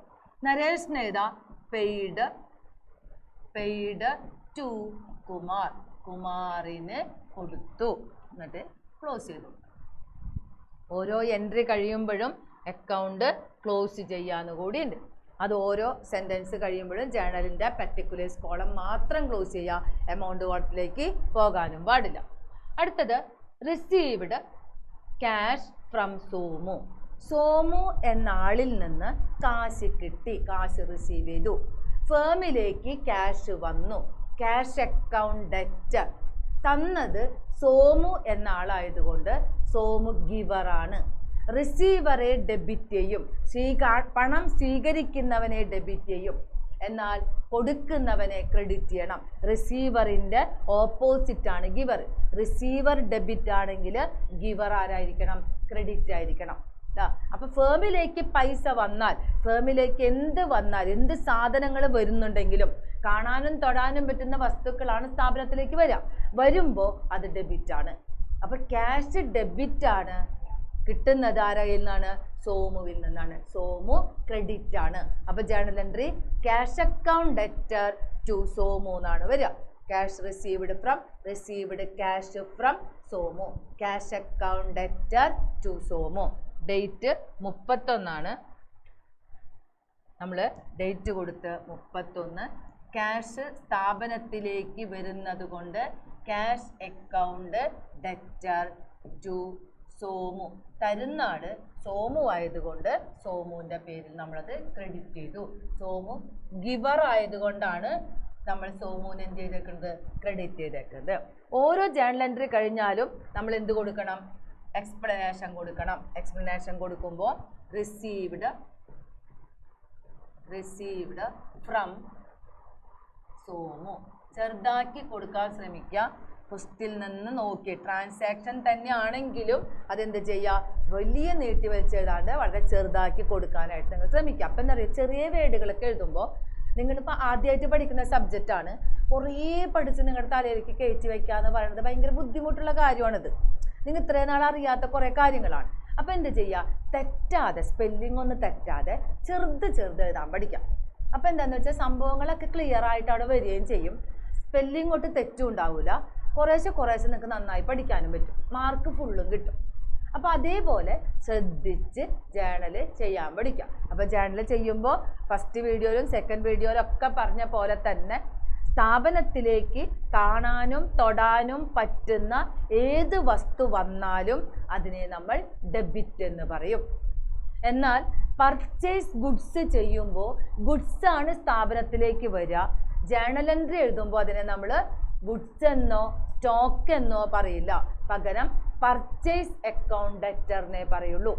നരേഷൻ എഴുതാ പെയ്ഡ് ടു കുമാർ. കുമാറിന് കൊടുത്തു. എന്നിട്ട് ക്ലോസ് ചെയ്തു. ഓരോ എൻട്രി കഴിയുമ്പോഴും അക്കൗണ്ട് ക്ലോസ് ചെയ്യാന്ന് കൂടിയുണ്ട്. അത് ഓരോ സെൻറ്റൻസ് കഴിയുമ്പോഴും ജേണലിൻ്റെ പർട്ടിക്കുലേഴ്സ് കോളം മാത്രം ക്ലോസ് ചെയ്യുക. എമൗണ്ട് കോളത്തിലേക്ക് പോകാനും പാടില്ല. അടുത്തത് received cash from Somu. Somu എന്ന ആളിൽ നിന്ന് കാശ് കിട്ടി. കാശ് റിസീവ് ചെയ്തു. ഫേമിലേക്ക് ക്യാഷ് വന്നു. Cash account debtor. തന്നത് സോമു എന്ന ആളായതുകൊണ്ട് സോമു ഗിവറാണ്. റിസീവറെ ഡെബിറ്റ് ചെയ്യും. പണം സ്വീകരിക്കുന്നവനെ ഡെബിറ്റ് ചെയ്യും. എന്നാൽ കൊടുക്കുന്നവനെ ക്രെഡിറ്റ് ചെയ്യണം. റിസീവറിൻ്റെ ഓപ്പോസിറ്റാണ് ഗിവർ. റിസീവർ ഡെബിറ്റ് ആണെങ്കിൽ ഗിവർ ആരായിരിക്കണം? ക്രെഡിറ്റ് ആയിരിക്കണം. അപ്പം ഫേമിലേക്ക് പൈസ വന്നാൽ, ഫേമിലേക്ക് എന്ത് സാധനങ്ങൾ വരുന്നുണ്ടെങ്കിലും കാണാനും തൊടാനും പറ്റുന്ന വസ്തുക്കളാണ് സ്ഥാപനത്തിലേക്ക് വരുമ്പോൾ അത് ഡെബിറ്റാണ്. അപ്പം ക്യാഷ് ഡെബിറ്റാണ്. കിട്ടുന്നത് ആരയിൽ നിന്നാണ്? സോമുവിൽ നിന്നാണ്. സോമു ക്രെഡിറ്റ് ആണ്. അപ്പോൾ journal entry cash account debtor to Somu എന്നാണ് വരിക. Cash received cash from Somu. Cash account debtor to Somu. Date 31. നമ്മൾ ഡേറ്റ് കൊടുത്ത് 31. ക്യാഷ് സ്ഥാപനത്തിലേക്ക് വരുന്നത് കൊണ്ട് cash account debtor to Somu. തരുന്നാട് സോമു ആയതുകൊണ്ട് സോമുവിൻ്റെ പേരിൽ നമ്മളത് ക്രെഡിറ്റ് ചെയ്തു. സോമു ഗിവർ ആയതുകൊണ്ടാണ് നമ്മൾ സോമുവിന് എന്ത് ചെയ്തേക്കുന്നത്? ക്രെഡിറ്റ് ചെയ്തേക്കുന്നത്. ഓരോ ജേണൽ എൻട്രി കഴിഞ്ഞാലും നമ്മൾ എന്ത് കൊടുക്കണം? എക്സ്പ്ലനേഷൻ കൊടുക്കണം. എക്സ്പ്ലനേഷൻ കൊടുക്കുമ്പോൾ റിസീവ്ഡ് ഫ്രം സോമു ചെറുതാക്കി കൊടുക്കാൻ ശ്രമിക്കുക. ഫസ്റ്റിൽ നിന്ന് നോക്കി ട്രാൻസാക്ഷൻ തന്നെയാണെങ്കിലും അതെന്ത് ചെയ്യുക? വലിയ നീട്ടി വലിച്ചെഴുതാണ്ട് വളരെ ചെറുതാക്കി കൊടുക്കാനായിട്ട് നിങ്ങൾ ശ്രമിക്കുക. അപ്പം എന്താ പറയുക, ചെറിയ വേർഡുകളൊക്കെ എഴുതുമ്പോൾ നിങ്ങളിപ്പോൾ ആദ്യമായിട്ട് പഠിക്കുന്ന സബ്ജക്റ്റാണ്. കുറേ പഠിച്ച് നിങ്ങളുടെ തലയിലേക്ക് കയറ്റി വയ്ക്കുക എന്ന് പറയുന്നത് ഭയങ്കര ബുദ്ധിമുട്ടുള്ള കാര്യമാണിത്. നിങ്ങൾ ഇത്രയും നാൾ അറിയാത്ത കുറേ കാര്യങ്ങളാണ്. അപ്പോൾ എന്ത് ചെയ്യുക? തെറ്റാതെ, സ്പെല്ലിംഗ് ഒന്നും തെറ്റാതെ ചെറുത് എഴുതാൻ പഠിക്കാം. അപ്പോൾ എന്താണെന്ന് വെച്ചാൽ സംഭവങ്ങളൊക്കെ ക്ലിയർ ആയിട്ട് അവിടെ വരികയും ചെയ്യും. സ്പെല്ലിംഗ് ഒട്ട് തെറ്റും ഉണ്ടാവില്ല. കുറേശ്ശെ നിങ്ങൾക്ക് നന്നായി പഠിക്കാനും പറ്റും. മാർക്ക് ഫുള്ളും കിട്ടും. അപ്പോൾ അതേപോലെ ശ്രദ്ധിച്ച് ജേണൽ ചെയ്യാൻ പഠിക്കാം. അപ്പോൾ ജേണൽ ചെയ്യുമ്പോൾ ഫസ്റ്റ് വീഡിയോയിലും സെക്കൻഡ് വീഡിയോയിലും ഒക്കെ പറഞ്ഞ പോലെ തന്നെ സ്ഥാപനത്തിലേക്ക് കാണാനും തൊടാനും പറ്റുന്ന ഏത് വസ്തു വന്നാലും അതിനെ നമ്മൾ ഡെബിറ്റ് എന്ന് പറയും. എന്നാൽ പർച്ചേസ് ഗുഡ്സ് ചെയ്യുമ്പോൾ ഗുഡ്സ് ആണ് സ്ഥാപനത്തിലേക്ക് വരിക. ജേണൽ എൻട്രി എഴുതുമ്പോൾ അതിനെ നമ്മൾ ഗുഡ്സ് എന്നോ സ്റ്റോക്ക് എന്നോ പറയില്ല, പകരം പർച്ചേസ് അക്കൗണ്ട് ഡെറ്ററിനെ പറയുള്ളൂ.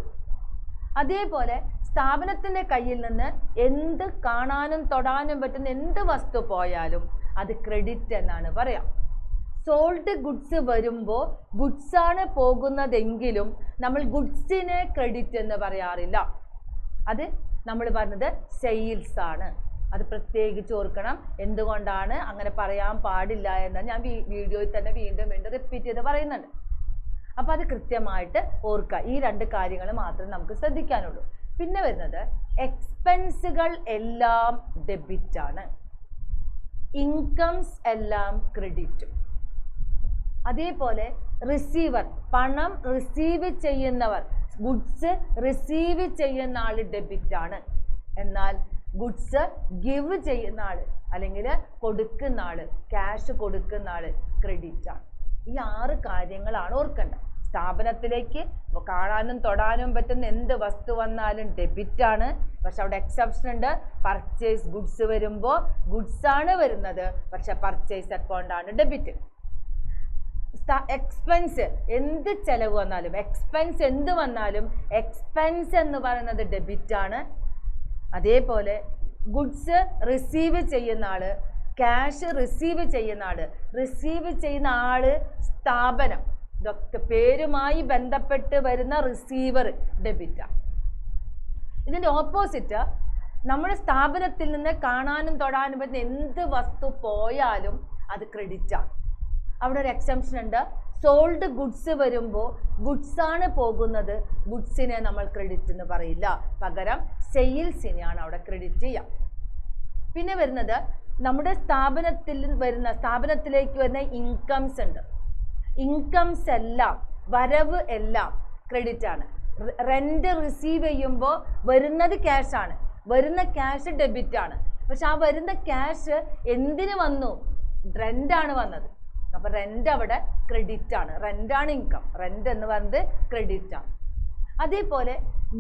അതേപോലെ സ്ഥാപനത്തിൻ്റെ കയ്യിൽ നിന്ന് എന്ത് കാണാനും തൊടാനും പറ്റുന്ന എന്ത് വസ്തു പോയാലും അത് ക്രെഡിറ്റ് എന്നാണ് പറയാം. സോൾഡ് ഗുഡ്സ് വരുമ്പോൾ ഗുഡ്സ് ആണ് പോകുന്നതെങ്കിലും നമ്മൾ ഗുഡ്സിനെ ക്രെഡിറ്റ് എന്ന് പറയാറില്ല. അത് നമ്മൾ പറഞ്ഞത് സെയിൽസ് ആണ്. അത് പ്രത്യേകിച്ച് ഓർക്കണം. എന്തുകൊണ്ടാണ് അങ്ങനെ പറയാൻ പാടില്ല എന്ന് ഞാൻ വീഡിയോയിൽ തന്നെ വീണ്ടും റിപ്പീറ്റ് ചെയ്ത് പറയുന്നുണ്ട്. അപ്പോൾ അത് കൃത്യമായിട്ട് ഓർക്കുക. ഈ 2 കാര്യങ്ങൾ മാത്രമേ നമുക്ക് ശ്രദ്ധിക്കാനുള്ളൂ. പിന്നെ വരുന്നത് എക്സ്പെൻസുകൾ എല്ലാം ഡെബിറ്റ് ആണ്, ഇൻകംസ് എല്ലാം ക്രെഡിറ്റും. അതേപോലെ റിസീവർ, പണം റിസീവ് ചെയ്യുന്നവർ, ഗുഡ്സ് റിസീവ് ചെയ്യുന്ന ആൾ ഡെബിറ്റ് ആണ്. എന്നാൽ ഗുഡ്സ് ഗിവ് ചെയ്യുന്ന ആൾ അല്ലെങ്കിൽ കൊടുക്കുന്ന ആൾ, ക്യാഷ് കൊടുക്കുന്ന ആൾ ക്രെഡിറ്റ് ആണ്. ഈ 6 കാര്യങ്ങളാണ് ഓർക്കേണ്ടത്. സ്ഥാപനത്തിലേക്ക് കാണാനും തൊടാനും പറ്റുന്ന എന്ത് വസ്തു വന്നാലും ഡെബിറ്റ് ആണ്. പക്ഷെ അവിടെ എക്സെപ്ഷൻ ഉണ്ട്. പർച്ചേസ് ഗുഡ്സ് വരുമ്പോൾ ഗുഡ്സ് ആണ് വരുന്നത്, പക്ഷെ പർച്ചേസ് അക്കൗണ്ട് ആണ് ഡെബിറ്റ്. എക്സ്പെൻസ്, എന്ത് ചെലവ് വന്നാലും, എക്സ്പെൻസ് എന്ത് വന്നാലും എക്സ്പെൻസ് എന്ന് പറയുന്നത് ഡെബിറ്റ് ആണ്. അതേപോലെ ഗുഡ്സ് റിസീവ് ചെയ്യുന്ന ആള്, ക്യാഷ് റിസീവ് ചെയ്യുന്ന ആള്, റിസീവ് ചെയ്യുന്ന ആള് സ്ഥാപനം, ഇതൊക്കെ പേരുമായി ബന്ധപ്പെട്ട് വരുന്ന റിസീവർ ഡെബിറ്റാണ്. ഇതിൻ്റെ ഓപ്പോസിറ്റ്, നമ്മുടെ സ്ഥാപനത്തിൽ നിന്ന് കാണാനും തൊടാനും പറ്റുന്ന എന്ത് വസ്തു പോയാലും അത് ക്രെഡിറ്റാണ്. അവിടെ ഒരു എക്സംഷൻ ഉണ്ട്. സോൾഡ് ഗുഡ്സ് വരുമ്പോൾ ഗുഡ്സ് ആണ് പോകുന്നത്, ഗുഡ്സിനെ നമ്മൾ ക്രെഡിറ്റ് എന്ന് പറയില്ല, പകരം സെയിൽസിനെയാണ് അവിടെ ക്രെഡിറ്റ് ചെയ്യുക. പിന്നെ വരുന്നത് നമ്മുടെ സ്ഥാപനത്തിലേക്ക് വരുന്ന ഇൻകംസ് ഉണ്ട്. ഇൻകംസ് എല്ലാം, വരവ് എല്ലാം ക്രെഡിറ്റ് ആണ്. റെന്റ് റിസീവ് ചെയ്യുമ്പോൾ വരുന്നത് ക്യാഷ് ആണ്, വരുന്ന ക്യാഷ് ഡെബിറ്റ് ആണ്. പക്ഷെ ആ വരുന്ന ക്യാഷ് എന്തിന് വന്നു? റെന്റാണ് വന്നത്. അപ്പോൾ റെന്റ് അവിടെ ക്രെഡിറ്റ് ആണ്. റെന്റാണ് ഇൻകം, റെന്റ് എന്ന് പറയുന്നത് ക്രെഡിറ്റ് ആണ്. അതേപോലെ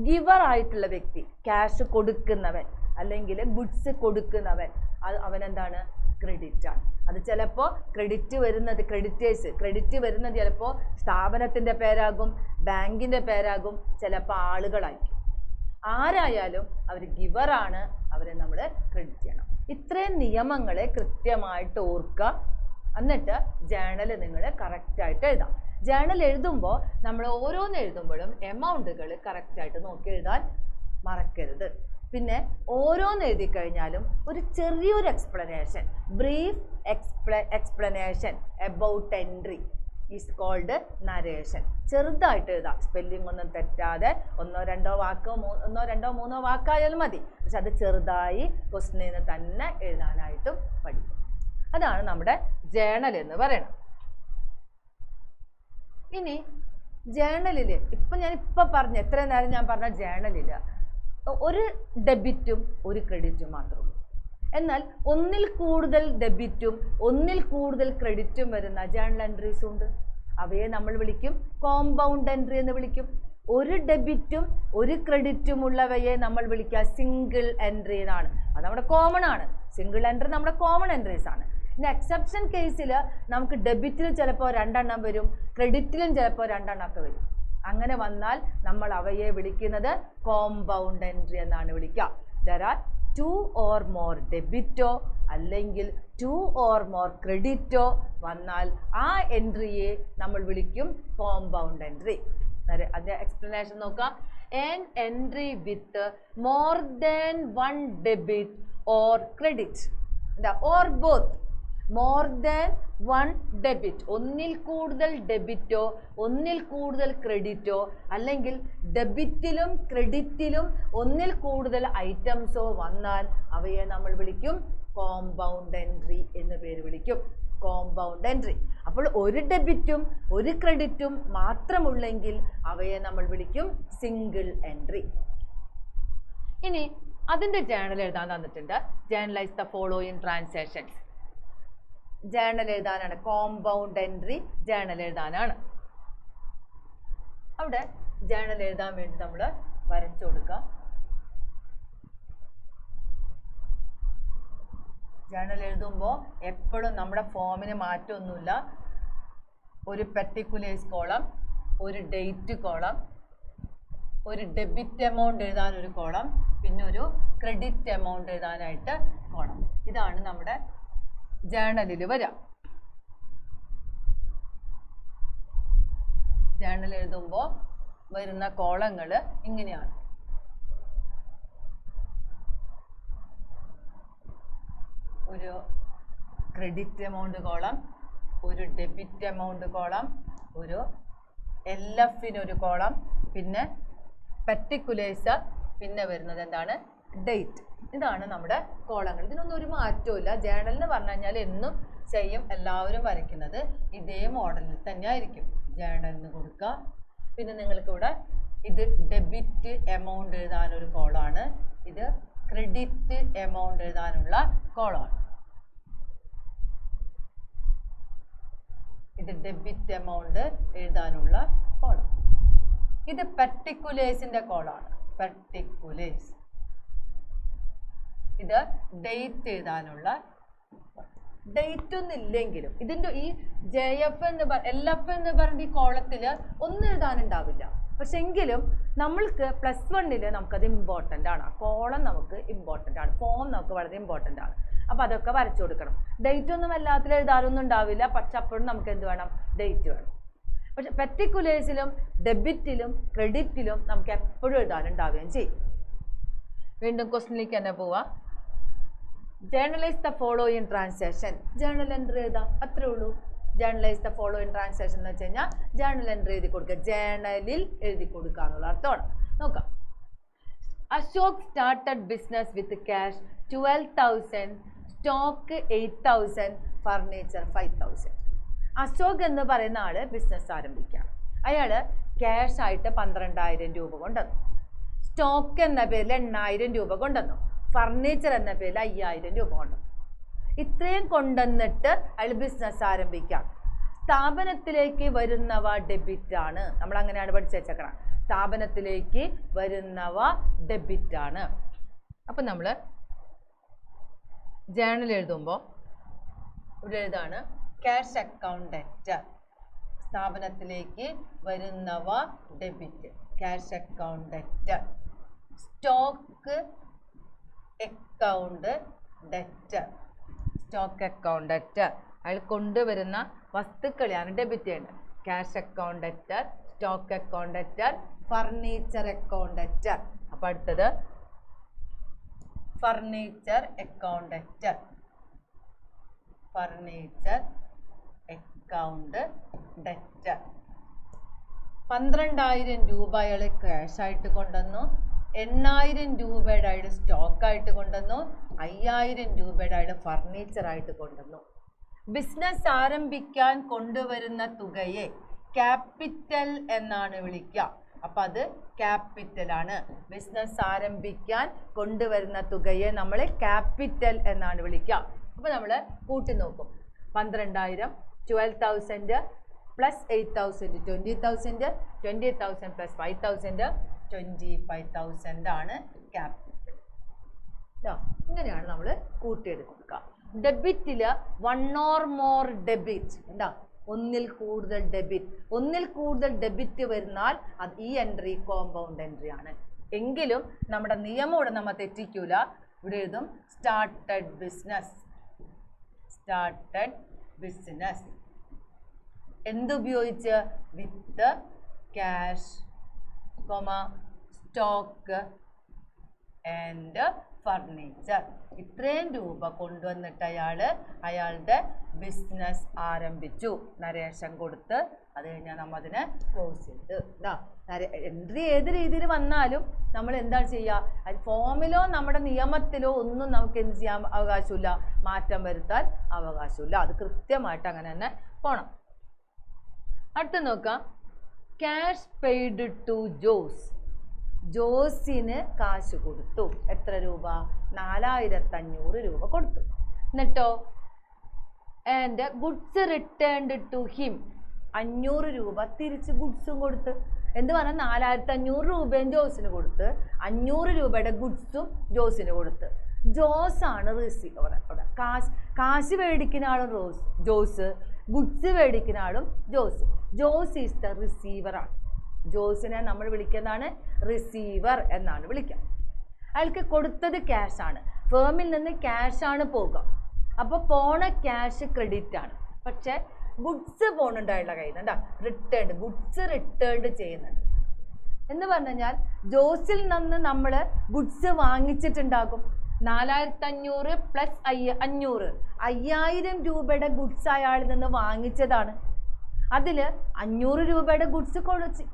ഗിവർ ആയിട്ടുള്ള വ്യക്തി, ക്യാഷ് കൊടുക്കുന്നവൻ അല്ലെങ്കിൽ ഗുഡ്സ് കൊടുക്കുന്നവൻ, അവനെന്താണ്? ക്രെഡിറ്റ് ആണ്. അത് ചിലപ്പോൾ ക്രെഡിറ്റ് വരുന്നത് ചിലപ്പോൾ സ്ഥാപനത്തിൻ്റെ പേരാകും, ബാങ്കിൻ്റെ പേരാകും, ചിലപ്പോൾ ആളുകളായിരിക്കും. ആരായാലും അവർ ഗിവറാണ്, അവരെ നമ്മൾ ക്രെഡിറ്റ് ചെയ്യണം. ഇത്രയും നിയമങ്ങളെ കൃത്യമായിട്ട് ഓർക്കുക. എന്നിട്ട് ജേണൽ നിങ്ങൾ കറക്റ്റായിട്ട് എഴുതാം. ജേണൽ എഴുതുമ്പോൾ നമ്മൾ ഓരോന്ന് എഴുതുമ്പോഴും എമൗണ്ടുകൾ കറക്റ്റായിട്ട് നോക്കി എഴുതാൻ മറക്കരുത്. പിന്നെ ഓരോന്ന് എഴുതി കഴിഞ്ഞാലും ഒരു ചെറിയൊരു explanation, brief explanation about entry is called narration. ചെറുതായിട്ട് എഴുതാം, സ്പെല്ലിംഗ് ഒന്നും തെറ്റാതെ, ഒന്നോ രണ്ടോ മൂന്നോ വാക്കായാലും മതി. പക്ഷെ അത് ചെറുതായി ക്വസ്റ്റ്യനിൽ നിന്ന് തന്നെ എഴുതാനായിട്ടും പഠിക്കും. അതാണ് നമ്മുടെ ജേണൽ എന്ന് പറയുന്നത്. ഇനി ജേണലിൽ ഞാനിപ്പോൾ പറഞ്ഞ എത്ര നേരം ഞാൻ പറഞ്ഞ ജേണലിൽ ഒരു ഡെബിറ്റും ഒരു ക്രെഡിറ്റും മാത്രമേ. എന്നാൽ ഒന്നിൽ കൂടുതൽ ഡെബിറ്റും ഒന്നിൽ കൂടുതൽ ക്രെഡിറ്റും വരുന്ന ജേണൽ എൻട്രീസ് ഉണ്ട്. അവയെ നമ്മൾ വിളിക്കും കോമ്പൗണ്ട് എൻട്രി എന്ന് വിളിക്കും. ഒരു ഡെബിറ്റും ഒരു ക്രെഡിറ്റും ഉള്ളവയെ നമ്മൾ വിളിക്കുക സിംഗിൾ എൻട്രി എന്നാണ്. അത് നമ്മുടെ കോമൺ ആണ്. സിംഗിൾ എൻട്രി നമ്മുടെ കോമൺ എൻട്രീസ് ആണ്. ഇനി എക്സെപ്ഷൻ കേസിൽ നമുക്ക് ഡെബിറ്റിൽ ചിലപ്പോൾ 2 എണ്ണം വരും, ക്രെഡിറ്റിലും ചിലപ്പോൾ 2 എണ്ണമൊക്കെ വരും. അങ്ങനെ വന്നാൽ നമ്മൾ അവയെ വിളിക്കുന്നത് കോമ്പൗണ്ട് എൻട്രി എന്നാണ് വിളിക്കുക. ദർ ആർ 2 or more ഡെബിറ്റോ അല്ലെങ്കിൽ 2 or more ക്രെഡിറ്റോ വന്നാൽ ആ എൻട്രിയെ നമ്മൾ വിളിക്കും കോമ്പൗണ്ട് എൻട്രി. അതിൻ്റെ എക്സ്പ്ലനേഷൻ നോക്കാം. an entry with more than 1 debit or credit or both. more than 1 debit, ഒന്നിൽ കൂടുതൽ ഡെബിറ്റോ ഒന്നിൽ കൂടുതൽ ക്രെഡിറ്റോ അല്ലെങ്കിൽ ഡെബിറ്റിലും ക്രെഡിറ്റിലും ഒന്നിൽ കൂടുതൽ ഐറ്റംസോ വന്നാൽ അവയെ നമ്മൾ വിളിക്കും കോമ്പൗണ്ട് എൻട്രി എന്ന് പേര് വിളിക്കും. Compound entry. അപ്പോൾ ഒരു ഡെബിറ്റും ഒരു ക്രെഡിറ്റും മാത്രമുള്ളെങ്കിൽ അവയെ നമ്മൾ വിളിക്കും സിംഗിൾ എൻട്രി. ഇനി അതിൻ്റെ ജേണൽ എഴുതാൻ തന്നിട്ടുണ്ട്. Journalise the following transactions. Journal എഴുതാനാണ്, കോമ്പൗണ്ട് എൻട്രി ജേണൽ എഴുതാനാണ്. അവിടെ ജേണൽ എഴുതാൻ വേണ്ടി നമ്മൾ വരച്ചു കൊടുക്കുക. ജേണൽ എഴുതുമ്പോൾ എപ്പോഴും നമ്മുടെ ഫോമിന് മാറ്റമൊന്നുമില്ല. ഒരു പെർട്ടിക്കുലേഴ്സ് കോളം, ഒരു ഡേറ്റ് കോളം, ഒരു ഡെബിറ്റ് എമൗണ്ട് എഴുതാൻ ഒരു കോളം, പിന്നെ ഒരു ക്രെഡിറ്റ് എമൗണ്ട് എഴുതാനായിട്ട് കോളം. ഇതാണ് നമ്മുടെ ജേണലിൽ വരിക. ജേണൽ എഴുതുമ്പോൾ വരുന്ന കോളങ്ങൾ ഇങ്ങനെയാണ്. ഒരു ക്രെഡിറ്റ് എമൗണ്ട് കോളം, ഒരു ഡെബിറ്റ് എമൗണ്ട് കോളം, ഒരു LFനൊരു കോളം, പിന്നെ പെർട്ടിക്കുലേഴ്സ്, പിന്നെ വരുന്നത് എന്താണ് ഡേറ്റ്. ഇതാണ് നമ്മുടെ കോളങ്ങൾ. ഇതിനൊന്നും ഒരു മാറ്റവും ഇല്ല. ജേണൽ എന്ന് പറഞ്ഞു കഴിഞ്ഞാൽ എന്നും സെയിം എല്ലാവരും വരയ്ക്കുന്നത് ഇതേ മോഡലിൽ തന്നെ ആയിരിക്കും. ജേണലിന് കൊടുക്കുക. പിന്നെ നിങ്ങൾക്കിവിടെ ഇത് ഡെബിറ്റ് എമൗണ്ട് എഴുതാനൊരു കോളാണ്, ഇത് ക്രെഡിറ്റ് എമൗണ്ട് എഴുതാനുള്ള കോളാണ്. ഇത് ഡെബിറ്റ് എമൗണ്ട് എഴുതാനുള്ള കോളം. ഇത് പെർട്ടിക്കുലേഴ്സിന്റെ കോളാണ്, പെർട്ടിക്കുലേഴ്സ്. ഇത് ഡേറ്റ് എഴുതാനുള്ള. ഡേറ്റ് ഒന്നും ഇല്ലെങ്കിലും ഇതിൻ്റെ ഈ JF എന്ന് LF എന്ന് പറഞ്ഞ ഈ കോളത്തിൽ ഒന്നും എഴുതാനുണ്ടാവില്ല. പക്ഷെ എങ്കിലും നമ്മൾക്ക് +1 നമുക്കത് ഇമ്പോർട്ടൻ്റ് ആണ്. ആ കോളം നമുക്ക് ഇമ്പോർട്ടൻ്റ് ആണ്, ഫോം നമുക്ക് വളരെ ഇമ്പോർട്ടൻ്റ് ആണ്. അപ്പോൾ അതൊക്കെ വരച്ചു കൊടുക്കണം. ഡേറ്റ് ഒന്നും എല്ലാത്തിലും എഴുതാനൊന്നും ഉണ്ടാവില്ല, പക്ഷെ അപ്പോഴും നമുക്ക് എന്ത് വേണം, ഡേറ്റ് വേണം. പക്ഷെ പെർട്ടിക്കുലേഴ്സിലും ഡെബിറ്റിലും ക്രെഡിറ്റിലും നമുക്ക് എപ്പോഴും എഴുതാനുണ്ടാവുകയും ചെയ്യും. വീണ്ടും ക്വസ്റ്റ്യനിലേക്ക് തന്നെ പോവാം. Journalise the following transaction. Journal entry എഴുതാം, അത്രേ ഉള്ളൂ. ജേർണലൈസ് ദ ഫോളോയിങ് ട്രാൻസാക്ഷൻ എന്ന് വെച്ച് കഴിഞ്ഞാൽ ജേർണൽ എൻട്രി എഴുതി കൊടുക്കുക, ജേർണലിൽ എഴുതി കൊടുക്കുക എന്നുള്ള അർത്ഥമാണ്. നോക്കാം. Ashok started business with cash 12,000, stock 8,000, furniture 5,000. Ashok എന്ന് പറയുന്ന ആള് ബിസിനസ് ആരംഭിക്കാം. അയാൾ ക്യാഷ് ആയിട്ട് 12,000 രൂപ കൊണ്ടുവന്നു, സ്റ്റോക്ക് എന്ന പേരിൽ 8,000 രൂപ കൊണ്ടുവന്നു, ഫർണിച്ചർ എന്ന പേരിൽ 5,000 രൂപ കൊണ്ടുവന്നു. ഇത്രയും കൊണ്ടുവന്നിട്ട് അയാൾ ബിസിനസ് ആരംഭിക്കാം. സ്ഥാപനത്തിലേക്ക് വരുന്നവ ഡെബിറ്റ് ആണ്. നമ്മൾ അങ്ങനെയാണ് പഠിച്ചു വെച്ചേക്കണം. സ്ഥാപനത്തിലേക്ക് വരുന്നവ ഡെബിറ്റ് ആണ്. അപ്പം നമ്മൾ ജേർണൽ എഴുതുമ്പോൾ ഇവിടെ എഴുതാണ് ക്യാഷ് അക്കൗണ്ട് ഡെറ്റ്. സ്ഥാപനത്തിലേക്ക് വരുന്നവ debit, cash account debt. Stock account debt, stock account debt. അയാൾ കൊണ്ടുവരുന്ന വസ്തുക്കളെയാണ് ഡെബിറ്റ് ചെയ്യേണ്ടത്. Cash account debt, stock account debt, furniture account debt. അപ്പോൾ അടുത്തത് furniture account debt, furniture account debt. 12,000 രൂപ അയാൾ ക്യാഷ് ആയിട്ട് കൊണ്ടുവന്നു, 8,000 രൂപയുടെ അയാൾ സ്റ്റോക്കായിട്ട് കൊണ്ടുവന്നു, 5,000 രൂപയുടെ അയാൾ ഫർണിച്ചറായിട്ട് കൊണ്ടുവന്നു. ബിസിനസ് ആരംഭിക്കാൻ കൊണ്ടുവരുന്ന തുകയെ ക്യാപിറ്റൽ എന്നാണ് വിളിക്കുക. അപ്പം അത് ക്യാപിറ്റലാണ്. ബിസിനസ് ആരംഭിക്കാൻ കൊണ്ടുവരുന്ന തുകയെ നമ്മൾ ക്യാപിറ്റൽ എന്നാണ് വിളിക്കുക. അപ്പോൾ നമ്മൾ കൂട്ടി നോക്കും. 12,000, 12,000 പ്ലസ് 8,000 20,000, 20,000 പ്ലസ് 5,000 25,000 ആണ് ക്യാപിറ്റൽ. ഇങ്ങനെയാണ് നമ്മൾ കൂട്ടിയെടുക്കുക. ഡെബിറ്റിൽ 1 or more ഡെബിറ്റ് എന്താ, ഒന്നിൽ കൂടുതൽ ഡെബിറ്റ്. ഒന്നിൽ കൂടുതൽ ഡെബിറ്റ് വരുന്നാൽ അത് ഈ എൻട്രി കോമ്പൗണ്ട് എൻട്രി ആണ്. എങ്കിലും നമ്മുടെ നിയമം ഇവിടെ നമ്മൾ തെറ്റിക്കൂല. ഇവിടെ എഴുതും സ്റ്റാർട്ടഡ് ബിസിനസ്, സ്റ്റാർട്ടഡ് ബിസിനസ്. എന്തുപയോഗിച്ച്? With cash, stock and furniture. ഇത്രയും രൂപ കൊണ്ടുവന്നിട്ട് അയാളുടെ ബിസിനസ് ആരംഭിച്ചു. നരേഷൻ കൊടുത്ത് അത് കഴിഞ്ഞാൽ നമ്മൾ അതിനെ ക്ലോസ് ചെയ്ത്. എൻട്രി ഏത് രീതിയിൽ വന്നാലും നമ്മൾ എന്താണ് ചെയ്യുക? ഫോമിലോ നമ്മുടെ നിയമത്തിലോ ഒന്നും നമുക്ക് എന്ത് ചെയ്യാൻ അവകാശമില്ല, മാറ്റം വരുത്താൻ അവകാശമില്ല. അത് കൃത്യമായിട്ട് അങ്ങനെ തന്നെ പോണം. അടുത്ത നോക്കാം. Cash paid to Jose. ജോസിന് കാശ് കൊടുത്തു. എത്ര രൂപ? 4,500 രൂപ കൊടുത്തു. എന്നിട്ടോ and goods returned to him. 500 രൂപ തിരിച്ച് ഗുഡ്സും കൊടുത്ത്. എന്ത് പറഞ്ഞാൽ 4500 രൂപയും ജോസിന് കൊടുത്ത് 500 രൂപയുടെ ഗുഡ്സും ജോസിന് കൊടുത്ത്. ജോസാണ് റിസീവർ. കാശ് മേടിക്കുന്ന ആളും ജോസ്, ഗുഡ്സ് മേടിക്കുന്ന ആളും ജോസ്. ജോസ് ഈസ് ദ റിസീവറാണ്. ജോസിനെ നമ്മൾ വിളിക്കുന്നതാണ് റിസീവർ എന്നാണ് വിളിക്കുക. അയാൾക്ക് കൊടുത്തത് ക്യാഷാണ്. ഫേമിൽ നിന്ന് ക്യാഷാണ് പോകുക. അപ്പോൾ പോണ ക്യാഷ് ക്രെഡിറ്റ് ആണ്. പക്ഷേ ഗുഡ്സ് പോകുന്നുണ്ട് അയാളുടെ കയ്യിൽ നിന്ന്. റിട്ടേൺ ഗുഡ്സ് റിട്ടേൺ ചെയ്യുന്നുണ്ട് എന്ന് പറഞ്ഞു കഴിഞ്ഞാൽ ജോസിൽ നിന്ന് നമ്മൾ ഗുഡ്സ് വാങ്ങിച്ചിട്ടുണ്ടാകും. 4500 പ്ലസ് 500, 5000 രൂപയുടെ ഗുഡ്സ് അയാളിൽ നിന്ന് വാങ്ങിച്ചതാണ്. അതിൽ 500 രൂപയുടെ ഗുഡ്സ്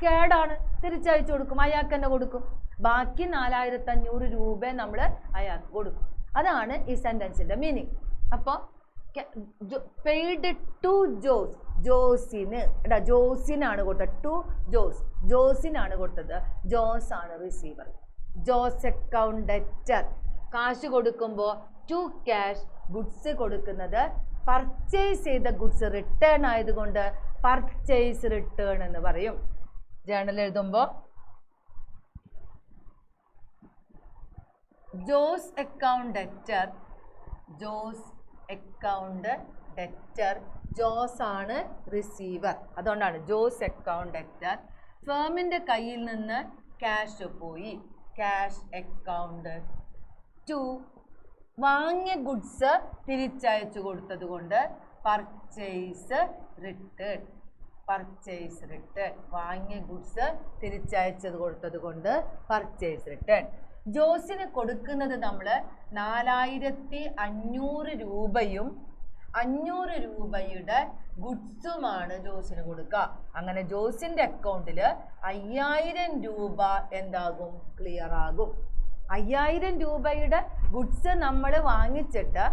കേടാണ്, തിരിച്ചയച്ചു കൊടുക്കും, അയാൾക്ക് തന്നെ കൊടുക്കും. ബാക്കി 4500 രൂപ നമ്മൾ അയാൾക്ക് കൊടുക്കും. അതാണ് ഈ സെൻറ്റൻസിൻ്റെ മീനിങ്. അപ്പോൾ പെയ്ഡ് ടു ജോസ്, ജോസിനാണ് കൊടുത്തത്. ടു ജോസ്, ജോസിനാണ് കൊടുത്തത്. ജോസ് ആണ് റിസീവർ. ജോസ് അക്കൗണ്ട് ഡെറ്റർ, കാശ് കൊടുക്കുമ്പോൾ ടു ക്യാഷ്, ഗുഡ്സ് കൊടുക്കുന്നത് പർച്ചേസ് ചെയ്ത ഗുഡ്സ് റിട്ടേൺ ആയതുകൊണ്ട് പർച്ചേസ് റിട്ടേൺ എന്ന് പറയും. ജേണൽ എഴുതുമ്പോൾ Jose account debtor, Jose account debtor, Jose ആണ് റിസീവർ. അതുകൊണ്ടാണ് ജോസ് അക്കൗണ്ട് ഡെറ്റർ. ഫേമിൻ്റെ കയ്യിൽ നിന്ന് ക്യാഷ് പോയി, ക്യാഷ് അക്കൗണ്ട് ടു. വാങ്ങിയ ഗുഡ്സ് തിരിച്ചയച്ചു കൊടുത്തത് കൊണ്ട് പർച്ചേസ് റിട്ടേൺ, പർച്ചേസ് റിട്ടേൺ. വാങ്ങിയ ഗുഡ്സ് തിരിച്ചയച്ചത് കൊടുത്തത് കൊണ്ട് പർച്ചേസ് റിട്ടേൺ. ജോസിന് കൊടുക്കുന്നത് നമ്മൾ 4500 രൂപയും 500 രൂപയുടെ ഗുഡ്സുമാണ് ജോസിന് കൊടുക്കുക. അങ്ങനെ ജോസിൻ്റെ അക്കൗണ്ടിൽ 5000 രൂപ എന്താകും? ക്ലിയർ ആകും. 5000 രൂപയുടെ ഗുഡ്സ് നമ്മൾ വാങ്ങിച്ചിട്ട്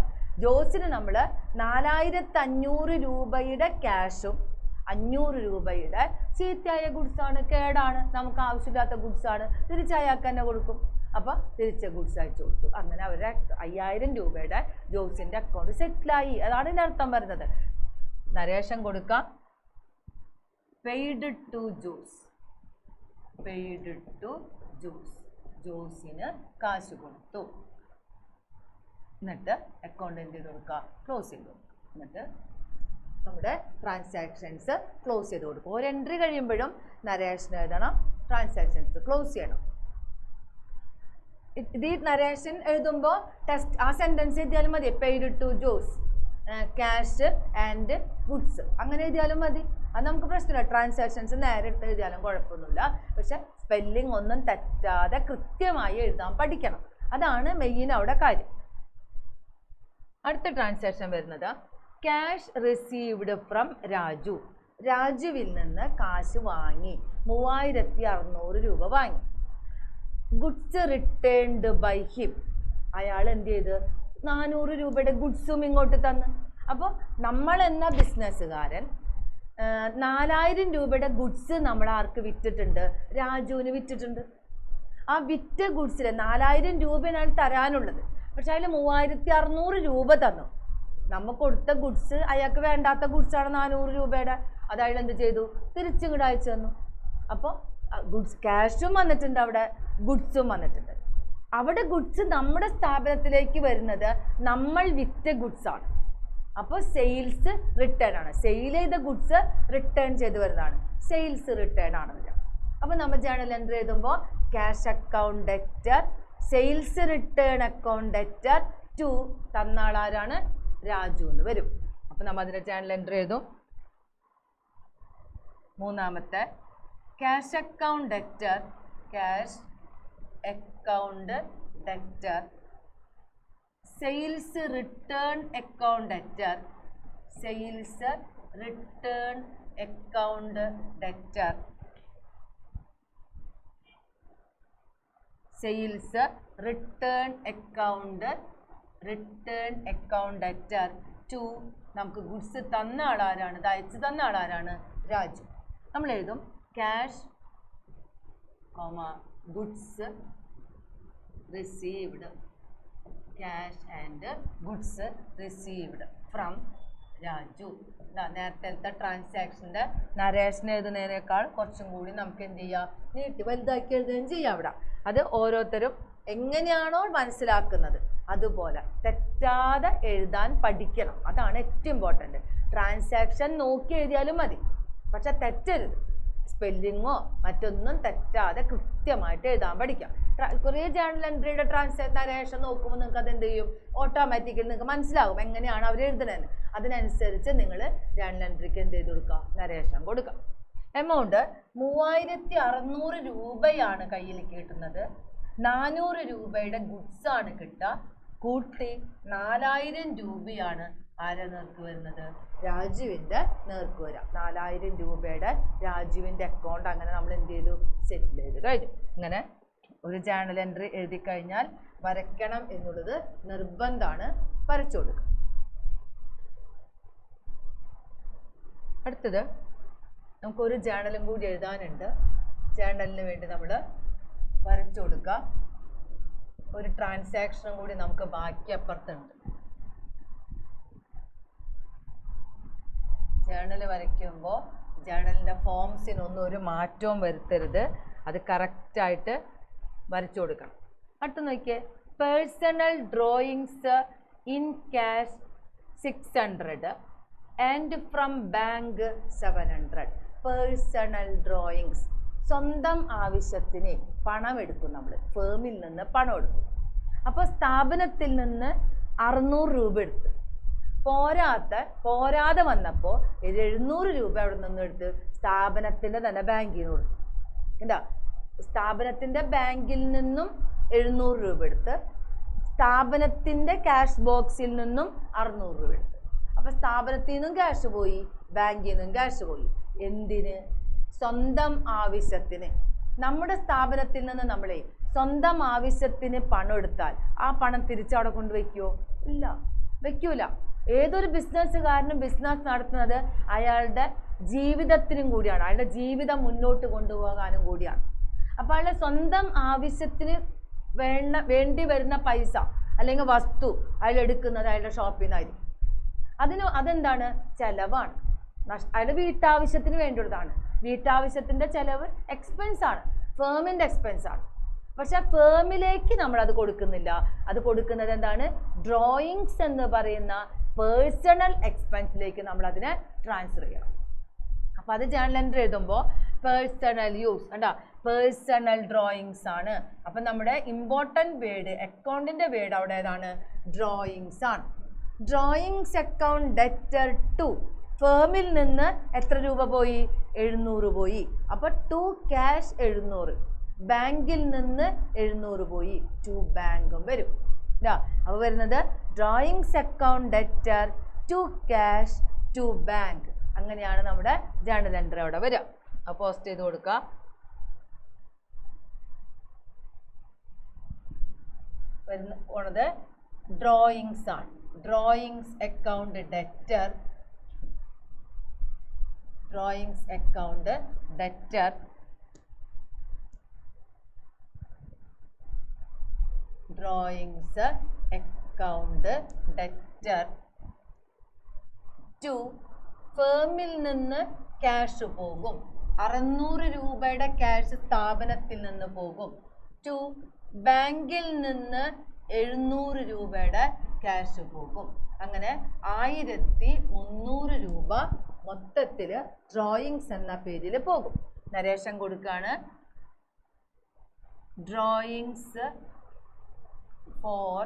ജോസിന് നമ്മൾ 4500 രൂപയുടെ ക്യാഷും 500 രൂപയുടെ ചീത്തയായ ഗുഡ്സാണ്, കേടാണ്, നമുക്ക് ആവശ്യമില്ലാത്ത ഗുഡ്സാണ്, തിരിച്ചയാൾക്ക് തന്നെ കൊടുക്കും. അപ്പോൾ തിരിച്ച ഗുഡ്സ് അയച്ചു കൊടുത്തു. അങ്ങനെ അവരുടെ 5000 രൂപയുടെ ജോസിൻ്റെ അക്കൗണ്ട് സെറ്റിലായി. അതാണ് ഇതിൻ്റെ അർത്ഥം വരുന്നത്. നരേഷൻ കൊടുക്കാം. Paid to Jose, paid to Jose, ജോസിന് കാശ് കൊടുത്തു. എന്നിട്ട് അക്കൗണ്ട് എന്ത് ചെയ്ത് കൊടുക്കുക? ക്ലോസ് ചെയ്ത് കൊടുക്കുക. എന്നിട്ട് നമ്മുടെ ട്രാൻസാക്ഷൻസ് ക്ലോസ് ചെയ്ത് കൊടുക്കും. ഒരു എൻട്രി കഴിയുമ്പോഴും നരേഷൻ എഴുതണം, ട്രാൻസാക്ഷൻസ് ക്ലോസ് ചെയ്യണം. ഈ നരേഷൻ എഴുതുമ്പോൾ ടെസ്റ്റ് ആ സെൻറ്റൻസ് എഴുതിയാലും മതി. Paid to Jose, cash and goods, അങ്ങനെ എഴുതിയാലും മതി. അത് നമുക്ക് പ്രശ്നമില്ല. ട്രാൻസാക്ഷൻസ് നേരെ എടുത്ത് എഴുതിയാലും കുഴപ്പമൊന്നുമില്ല. പക്ഷെ സ്പെല്ലിംഗ് ഒന്നും തെറ്റാതെ കൃത്യമായി എഴുതാൻ പഠിക്കണം. അതാണ് മെയിൻ അവിടെ കാര്യം. അടുത്ത ട്രാൻസാക്ഷൻ വരുന്നത് ക്യാഷ് റിസീവ്ഡ് ഫ്രം രാജു. രാജുവിൽ നിന്ന് കാശ് വാങ്ങി, 3600 രൂപ വാങ്ങി. Goods returned by him. അയാൾ എന്ത് ചെയ്ത് 400 രൂപയുടെ ഗുഡ്സും ഇങ്ങോട്ട് തന്ന്. അപ്പോൾ നമ്മൾ എന്ന ബിസിനസ്സുകാരൻ 4000 രൂപയുടെ ഗുഡ്സ് നമ്മൾ ആർക്ക് വിറ്റിട്ടുണ്ട്? രാജുവിന് വിറ്റിട്ടുണ്ട്. ആ വിറ്റ ഗുഡ്സിൽ 4000 രൂപയാണ് തരാനുള്ളത്. പക്ഷെ അതിൽ 3600 രൂപ തന്നു. നമ്മൾ കൊടുത്ത ഗുഡ്സ് അയാൾക്ക് വേണ്ടാത്ത ഗുഡ്സാണ് 400 രൂപയുടെ. അത് അയാൾ എന്ത് ചെയ്തു? തിരിച്ചിങ്ങോട്ട് അയച്ചു തന്നു. അപ്പോൾ ഗുഡ്സ് ക്യാഷും വന്നിട്ടുണ്ട്, അവിടെ ഗുഡ്സും വന്നിട്ടുണ്ട്. അവിടെ ഗുഡ്സ് നമ്മുടെ സ്ഥാപനത്തിലേക്ക് വരുന്നത് നമ്മൾ വിറ്റ ഗുഡ്സാണ്. അപ്പോൾ സെയിൽസ് റിട്ടേൺ ആണ്. സെയിൽ ചെയ്ത ഗുഡ്സ് റിട്ടേൺ ചെയ്ത് വരുന്നതാണ്. സെയിൽസ് റിട്ടേൺ ആണ് വരിക. അപ്പോൾ നമ്മൾ ജേണൽ എൻട്രി എഴുതുമ്പോൾ cash account debtor, sales return account debtor to, തന്നാളാരാണ്? രാജു എന്ന് വരും. അപ്പോൾ നമ്മൾ അതിൻ്റെ ജേണൽ എൻട്രി എഴുതും. മൂന്നാമത്തെ cash account debtor, cash account debtor, sales return account debtor, sales return account debtor, sales return account debtor to, നമുക്ക് ഗുഡ്സ് തന്ന ആളാരാണ്? ഇത് അയച്ചു തന്ന ആളാരാണ്? രാജു. നമ്മൾ എഴുതും cash goods received, cash and goods received from Raju. നേരത്തെ ട്രാൻസാക്ഷൻ്റെ നരേഷൻ എഴുതുന്നതിനേക്കാൾ കുറച്ചും കൂടി നമുക്ക് എന്ത് ചെയ്യാം, നീട്ടി വലുതാക്കി എഴുതുകയും ചെയ്യാം. അവിടെ അത് ഓരോരുത്തരും എങ്ങനെയാണോ മനസ്സിലാക്കുന്നത് അതുപോലെ തെറ്റാതെ എഴുതാൻ പഠിക്കണം. അതാണ് ഏറ്റവും ഇമ്പോർട്ടൻറ്റ്. ട്രാൻസാക്ഷൻ നോക്കി എഴുതിയാലും മതി, പക്ഷെ തെറ്റരുത്. സ്പെല്ലിങ്ങോ മറ്റൊന്നും തെറ്റാതെ കൃത്യമായിട്ട് എഴുതാൻ പഠിക്കാം. കുറേ ജേണൽ എൻട്രിയുടെ നരേഷൻ നോക്കുമ്പോൾ നിങ്ങൾക്ക് അത് എന്ത് ചെയ്യും, ഓട്ടോമാറ്റിക്കലി നിങ്ങൾക്ക് മനസ്സിലാകും എങ്ങനെയാണ് അവർ എഴുതുന്നതെന്ന്. അതിനനുസരിച്ച് നിങ്ങൾ ജേണൽ എൻട്രിക്ക് എന്ത് ചെയ്ത് കൊടുക്കുക, നരേഷൻ കൊടുക്കുക. എമൗണ്ട് 3600 രൂപയാണ് കയ്യിൽ കിട്ടുന്നത്. 400 രൂപയുടെ ഗുഡ്സ് ആണ് കിട്ടുക. കൂട്ടി 4000 രൂപയാണ് ആരെ നേർക്ക് വരുന്നത്, രാജുവിൻ്റെ നേർക്ക് വരാം. 4000 രൂപയുടെ രാജുവിൻ്റെ അക്കൗണ്ട് അങ്ങനെ നമ്മൾ എന്ത് ചെയ്തു, സെറ്റിൽ ചെയ്ത് കഴിഞ്ഞു. ഇങ്ങനെ ഒരു ജേണൽ എൻട്രി എഴുതി കഴിഞ്ഞാൽ വരയ്ക്കണം എന്നുള്ളത് നിർബന്ധമാണ്. വരച്ചു കൊടുക്കുക. അടുത്തത് നമുക്കൊരു ജേണലും കൂടി എഴുതാനുണ്ട്. ജേണലിന് വേണ്ടി നമ്മൾ വരച്ചു കൊടുക്കുക. ഒരു ട്രാൻസാക്ഷനും കൂടി നമുക്ക് ബാക്കി അപ്പുറത്തുണ്ട്. ജേണൽ വരയ്ക്കുമ്പോൾ ജേണലിൻ്റെ ഫോംസിനൊന്നും ഒരു മാറ്റവും വരുത്തരുത്. അത് കറക്റ്റായിട്ട് വരച്ചു കൊടുക്കണം. അടുത്ത് നോക്കിയേ, personal drawings in cash 600 and from bank 700. Personal drawings, സ്വന്തം ആവശ്യത്തിന് പണം എടുക്കും. നമ്മൾ ഫേമിൽ നിന്ന് പണം എടുക്കും. അപ്പോൾ സ്ഥാപനത്തിൽ നിന്ന് 600 രൂപ എടുത്ത് പോരാതെ വന്നപ്പോൾ 700 രൂപ അവിടെ നിന്ന് എടുത്ത് സ്ഥാപനത്തിൻ്റെ തന്നെ ബാങ്കിൽ നിന്ന് കൊടുത്തു. എന്താ, സ്ഥാപനത്തിൻ്റെ ബാങ്കിൽ നിന്നും 700 രൂപ എടുത്ത് സ്ഥാപനത്തിൻ്റെ ക്യാഷ് ബോക്സിൽ നിന്നും 600 രൂപ എടുത്ത്. അപ്പോൾ സ്ഥാപനത്തിൽ നിന്നും ക്യാഷ് പോയി, ബാങ്കിൽ നിന്നും ക്യാഷ് പോയി. എന്തിന്? സ്വന്തം ആവശ്യത്തിന്. നമ്മുടെ സ്ഥാപനത്തിൽ നിന്ന് നമ്മളെ സ്വന്തം ആവശ്യത്തിന് പണം എടുത്താൽ ആ പണം തിരിച്ചവിടെ കൊണ്ടുവയ്ക്കുമോ? ഇല്ല, വയ്ക്കൂല. ഏതൊരു ബിസിനസ്സുകാരനും ബിസിനസ് നടത്തുന്നത് അയാളുടെ ജീവിതത്തിനും കൂടിയാണ്, അയാളുടെ ജീവിതം മുന്നോട്ട് കൊണ്ടുപോകാനും കൂടിയാണ്. അപ്പോൾ അയാളുടെ സ്വന്തം ആവശ്യത്തിന് വേണ്ടി വരുന്ന പൈസ അല്ലെങ്കിൽ വസ്തു അയാൾ എടുക്കുന്നത് അയാളുടെ ഷോപ്പിൽ നിന്നായിരിക്കും. അതെന്താണ്? ചെലവാണ്. അയാളുടെ വീട്ടാവശ്യത്തിന് വേണ്ടിയുള്ളതാണ്. വീട്ടാവശ്യത്തിൻ്റെ ചെലവ് എക്സ്പെൻസാണ്, ഫേമിൻ്റെ എക്സ്പെൻസാണ്. പക്ഷെ ഫേമിലേക്ക് നമ്മളത് കൊടുക്കുന്നില്ല. അത് കൊടുക്കുന്നത് എന്താണ്? ഡ്രോയിങ്സ് എന്ന് പറയുന്ന പേഴ്സണൽ എക്സ്പെൻസിലേക്ക് നമ്മളതിനെ ട്രാൻസ്ഫർ ചെയ്യണം. അപ്പോൾ അത് ജേണൽ എൻട്രി എഴുതുമ്പോൾ പേഴ്സണൽ യൂസ് കണ്ടാ, പേഴ്സണൽ ഡ്രോയിങ്സ് ആണ്. അപ്പം നമ്മുടെ ഇമ്പോർട്ടൻറ്റ് വേർഡ്, അക്കൗണ്ടിൻ്റെ വേർഡ് അവിടെ ഏതാണ്? ഡ്രോയിങ്സ് ആണ്. ഡ്രോയിങ്സ് അക്കൗണ്ട് ഡെറ്റർ ടു, ഫേമിൽ നിന്ന് എത്ര രൂപ പോയി? 700 പോയി. അപ്പോൾ ടു ക്യാഷ് 700, ബാങ്കിൽ നിന്ന് 700 പോയി, ടു ബാങ്കും വരും. അപ്പോൾ വരുന്നത് drawings account debtor to cash to bank. അങ്ങനെയാണ് നമ്മുടെ ജേണൽ എൻട്രി അവിടെ വരിക. അപ്പോൾ പോസ്റ്റ് ചെയ്ത് കൊടുക്കുക. പോണത് ഡ്രോയിങ്സ് ആണ്. Drawings account debtor, drawings account debtor drawings account debtor to, ഫേമിൽ നിന്ന് ക്യാഷ് പോകും. 600 രൂപയുടെ ക്യാഷ് സ്ഥാപനത്തിൽ നിന്ന് പോകും. ടു, ബാങ്കിൽ നിന്ന് 700 രൂപയുടെ ക്യാഷ് പോകും. അങ്ങനെ 1300 രൂപ മൊത്തത്തിൽ ഡ്രോയിങ്സ് എന്ന പേരിൽ പോകും. നരേഷൻ കൊടുക്കുകയാണ്. Drawings for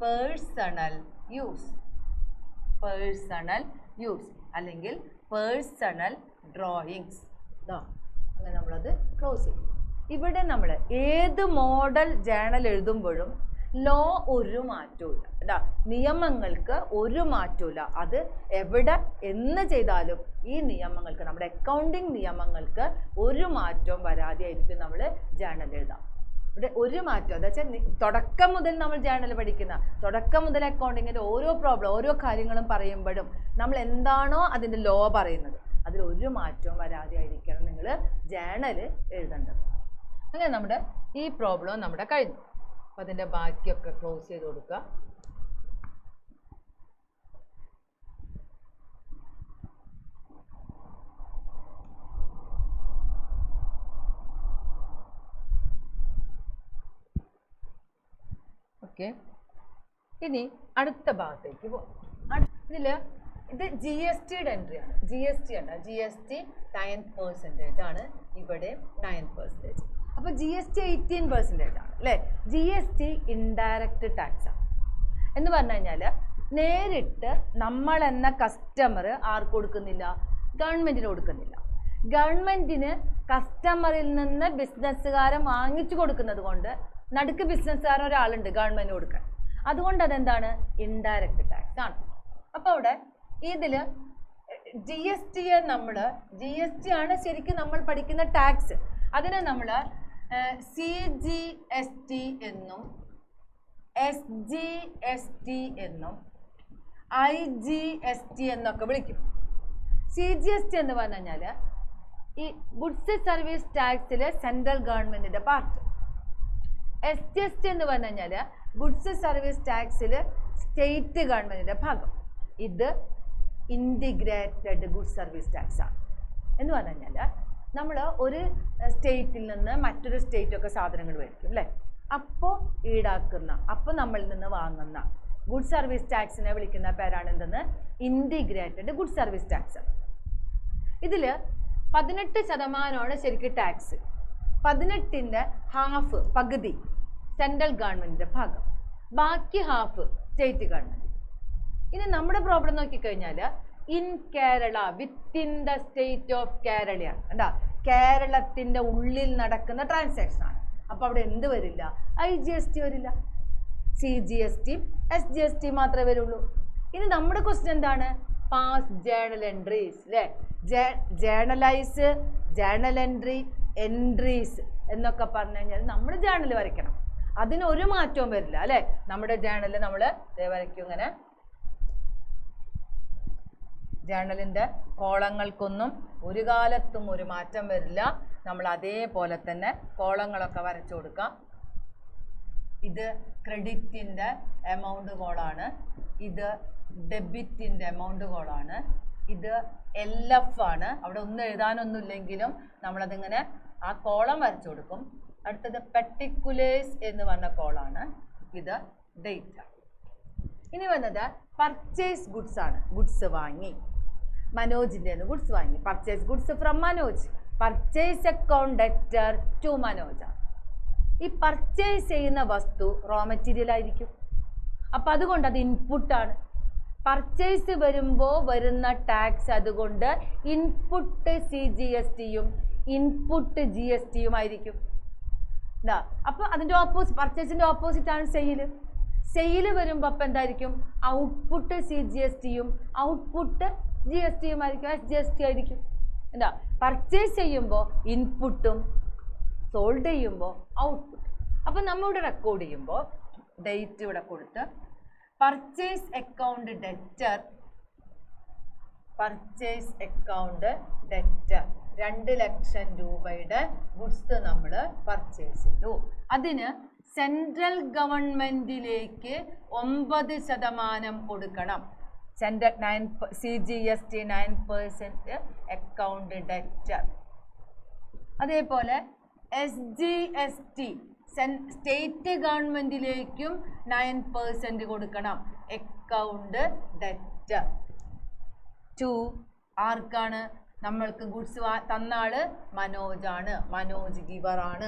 personal use, personal use അല്ലെങ്കിൽ പേഴ്സണൽ ഡ്രോയിങ്സ്. അങ്ങനെ നമ്മളത് ക്ലോസ് ചെയ്യും. ഇവിടെ നമ്മൾ ഏത് മോഡൽ ജേണൽ എഴുതുമ്പോഴും ലോ ഒരു മാറ്റവും ഇല്ല കേട്ടോ, നിയമങ്ങൾക്ക് ഒരു മാറ്റമില്ല. അത് എവിടെ എന്ന് ചെയ്താലും ഈ നിയമങ്ങൾക്ക്, നമ്മുടെ അക്കൗണ്ടിങ് നിയമങ്ങൾക്ക് ഒരു മാറ്റവും വരാതെ ആയിരിക്കും നമ്മൾ ജേണൽ എഴുതാം. ഇവിടെ ഒരു മാറ്റം എന്താ വെച്ചാൽ തുടക്കം മുതൽ നമ്മൾ ജേണൽ പഠിക്കുന്ന, തുടക്കം മുതൽ അക്കൗണ്ടിങ്ങിൻ്റെ ഓരോ പ്രോബ്ലം, ഓരോ കാര്യങ്ങളും പറയുമ്പോഴും നമ്മൾ എന്താണോ അതിൻ്റെ ലോ പറയുന്നത് അതിൽ ഒരു മാറ്റവും വരാതെ ആയിരിക്കണം നിങ്ങൾ ജേണൽ എഴുതേണ്ടത്. അങ്ങനെ നമ്മുടെ ഈ പ്രോബ്ലം നമ്മുടെ കഴിഞ്ഞു. അപ്പോൾ അതിൻ്റെ ബാക്കിയൊക്കെ ക്ലോസ് ചെയ്ത് കൊടുക്കുക. ഓക്കെ, ഇനി അടുത്ത ഭാഗത്തേക്ക് പോവാം. ഇതില് ഇത് ജി എസ് ടിയുടെ എൻട്രി ആണ്. ജി എസ് ടി ഉണ്ട്, ജി എസ് ടി 9% ആണ്, ഇവിടെ 9%. അപ്പോൾ ജി എസ് ടി 18% ആണ് അല്ലേ. G S T indirect tax ആണ്. എന്ന് പറഞ്ഞു കഴിഞ്ഞാൽ നേരിട്ട് നമ്മളെന്ന കസ്റ്റമർ ആർക്ക് കൊടുക്കുന്നില്ല? ഗവൺമെൻറ്റിന് കൊടുക്കുന്നില്ല. ഗവൺമെൻറ്റിന് കസ്റ്റമറിൽ നിന്ന് ബിസിനസ്സുകാരൻ വാങ്ങിച്ചു കൊടുക്കുന്നത് കൊണ്ട് നടുക്ക് ബിസിനസ്സുകാരൻ ഒരാളുണ്ട് ഗവൺമെൻറ് കൊടുക്കാൻ. അതുകൊണ്ട് അതെന്താണ്? ഇൻഡയറക്റ്റ് ടാക്സ് ആണ്. അപ്പോൾ അവിടെ ഇതിൽ ജി എസ് ടിയെ നമ്മൾ, ജി എസ് ടി ആണ് ശരിക്കും നമ്മൾ പഠിക്കുന്ന ടാക്സ്. അതിനെ നമ്മൾ സി ജി എസ് ടി എന്നും എസ് ജി എസ് ടി എന്നും ഐ ജി എസ് ടി എന്നൊക്കെ വിളിക്കും. സി ജി എസ് ടി എന്ന് പറഞ്ഞു കഴിഞ്ഞാൽ ഈ ഗുഡ്സ് സർവീസ് ടാക്സിലെ സെൻട്രൽ ഗവൺമെൻറ്റിൻ്റെ part. S G S T എന്ന് പറഞ്ഞു കഴിഞ്ഞാൽ ഗുഡ്സ് സർവീസ് ടാക്സിൽ സ്റ്റേറ്റ് ഗവൺമെൻറ്റിൻ്റെ ഭാഗം. ഇത് ഇൻറ്റിഗ്രേറ്റഡ് ഗുഡ്സ് സർവീസ് ടാക്സ് ആണ്. എന്ന് പറഞ്ഞു കഴിഞ്ഞാൽ നമ്മൾ ഒരു സ്റ്റേറ്റിൽ നിന്ന് മറ്റൊരു സ്റ്റേറ്റൊക്കെ സാധനങ്ങൾ മേടിക്കും അല്ലേ. അപ്പോൾ ഈടാക്കുന്ന, അപ്പോൾ നമ്മളിൽ നിന്ന് വാങ്ങുന്ന ഗുഡ് സർവീസ് ടാക്സിനെ വിളിക്കുന്ന പേരാണ് എന്തെന്ന്? Integrated good service tax. ഇതിൽ 18% ശരിക്കും ടാക്സ്. 18ൻ്റെ ഹാഫ്, പകുതി സെൻട്രൽ ഗവൺമെൻറ്റിൻ്റെ ഭാഗം, ബാക്കി ഹാഫ് സ്റ്റേറ്റ് ഗവൺമെൻറ്. ഇനി നമ്മുടെ പ്രോബ്ലം നോക്കിക്കഴിഞ്ഞാൽ in Kerala, within the state of കേരളയാണ്. എന്താ? കേരളത്തിൻ്റെ ഉള്ളിൽ നടക്കുന്ന ട്രാൻസാക്ഷൻ ആണ്. അപ്പോൾ അവിടെ എന്ത് വരില്ല? ഐ ജി എസ് ടി വരില്ല. C G S T, S G S T മാത്രമേ വരുള്ളൂ. ഇനി നമ്മുടെ ക്വസ്റ്റ്യൻ എന്താണ്? പാസ് ജേണൽ എൻട്രീസ് അല്ലേ. ജേണലൈസ്, ജേണൽ എൻട്രി, എൻട്രീസ് എന്നൊക്കെ പറഞ്ഞു കഴിഞ്ഞാൽ നമ്മൾ ജേണൽ വരയ്ക്കണം. അതിനൊരു മാറ്റവും വരില്ല അല്ലേ. നമ്മുടെ ജേണൽ നമ്മൾ വരയ്ക്കും ഇങ്ങനെ. ജേണലിൻ്റെ കോളങ്ങൾക്കൊന്നും ഒരു കാലത്തും ഒരു മാറ്റം വരില്ല. നമ്മൾ അതേപോലെ തന്നെ കോളങ്ങളൊക്കെ വരച്ചു കൊടുക്കാം. ഇത് ക്രെഡിറ്റിൻ്റെ എമൗണ്ട് കോളാണ്, ഇത് ഡെബിറ്റിൻ്റെ എമൗണ്ട് കോളാണ്, ഇത് LF ആണ്. അവിടെ ഒന്നും എഴുതാനൊന്നുമില്ലെങ്കിലും നമ്മളതിങ്ങനെ ആ കോളം വരച്ചു കൊടുക്കും. അടുത്തത് പെർട്ടിക്കുലേഴ്സ് എന്ന് പറഞ്ഞ കോളാണ്. ഇത് ഡേറ്റ് ആണ്. ഇനി വന്നത് പർച്ചേസ് ഗുഡ്സ് ആണ്. ഗുഡ്സ് വാങ്ങി, മനോജിൻ്റെ ഗുഡ്സ് വാങ്ങി. Purchase goods from Manoj. Purchase account debtor to Manoj ആണ്. ഈ പർച്ചേസ് ചെയ്യുന്ന വസ്തു റോ മെറ്റീരിയൽ ആയിരിക്കും. അപ്പം അതുകൊണ്ട് അത് ഇൻപുട്ടാണ്. പർച്ചേസ് വരുമ്പോൾ വരുന്ന ടാക്സ് അതുകൊണ്ട് ഇൻപുട്ട് സി ജി എസ് ടിയും ഇൻപുട്ട് ജി എസ് ടിയും ആയിരിക്കും. എന്താ? അപ്പോൾ അതിൻ്റെ ഓപ്പോസിറ്റ്, പർച്ചേസിൻ്റെ ഓപ്പോസിറ്റാണ് സെയിൽ. സെയിൽ വരുമ്പോൾ അപ്പം എന്തായിരിക്കും? ഔട്ട്പുട്ട് സി ജി എസ് ടിയും ഔട്ട്പുട്ട് ജി എസ് ടിയും ആയിരിക്കും, എസ് ജി എസ് ടി ആയിരിക്കും. എന്താ? പർച്ചേസ് ചെയ്യുമ്പോൾ ഇൻപുട്ടും സോൾഡ് ചെയ്യുമ്പോൾ ഔട്ട്പുട്ട്. അപ്പം നമ്മളിവിടെ റെക്കോർഡ് ചെയ്യുമ്പോൾ ഡേറ്റ് ഇവിടെ കൊടുത്ത് purchase account debtor, purchase account debtor 2 ലക്ഷം രൂപയുടെ ഗുഡ്സ് നമ്മൾ പർച്ചേസ് ചെയ്തു. അതിന് സെൻട്രൽ ഗവൺമെൻറ്റിലേക്ക് 9% കൊടുക്കണം. Central C G S T 9% account debtor. അതേപോലെ S G S T state ഗവൺമെൻറ്റിലേക്കും 9% കൊടുക്കണം. അക്കൗണ്ട് ഡെറ്റർ ടു ആർക്കാണ്? നമ്മൾക്ക് ഗുഡ്സ് തന്ന ആള് മനോജാണ്, മനോജ് ഗിവറാണ്.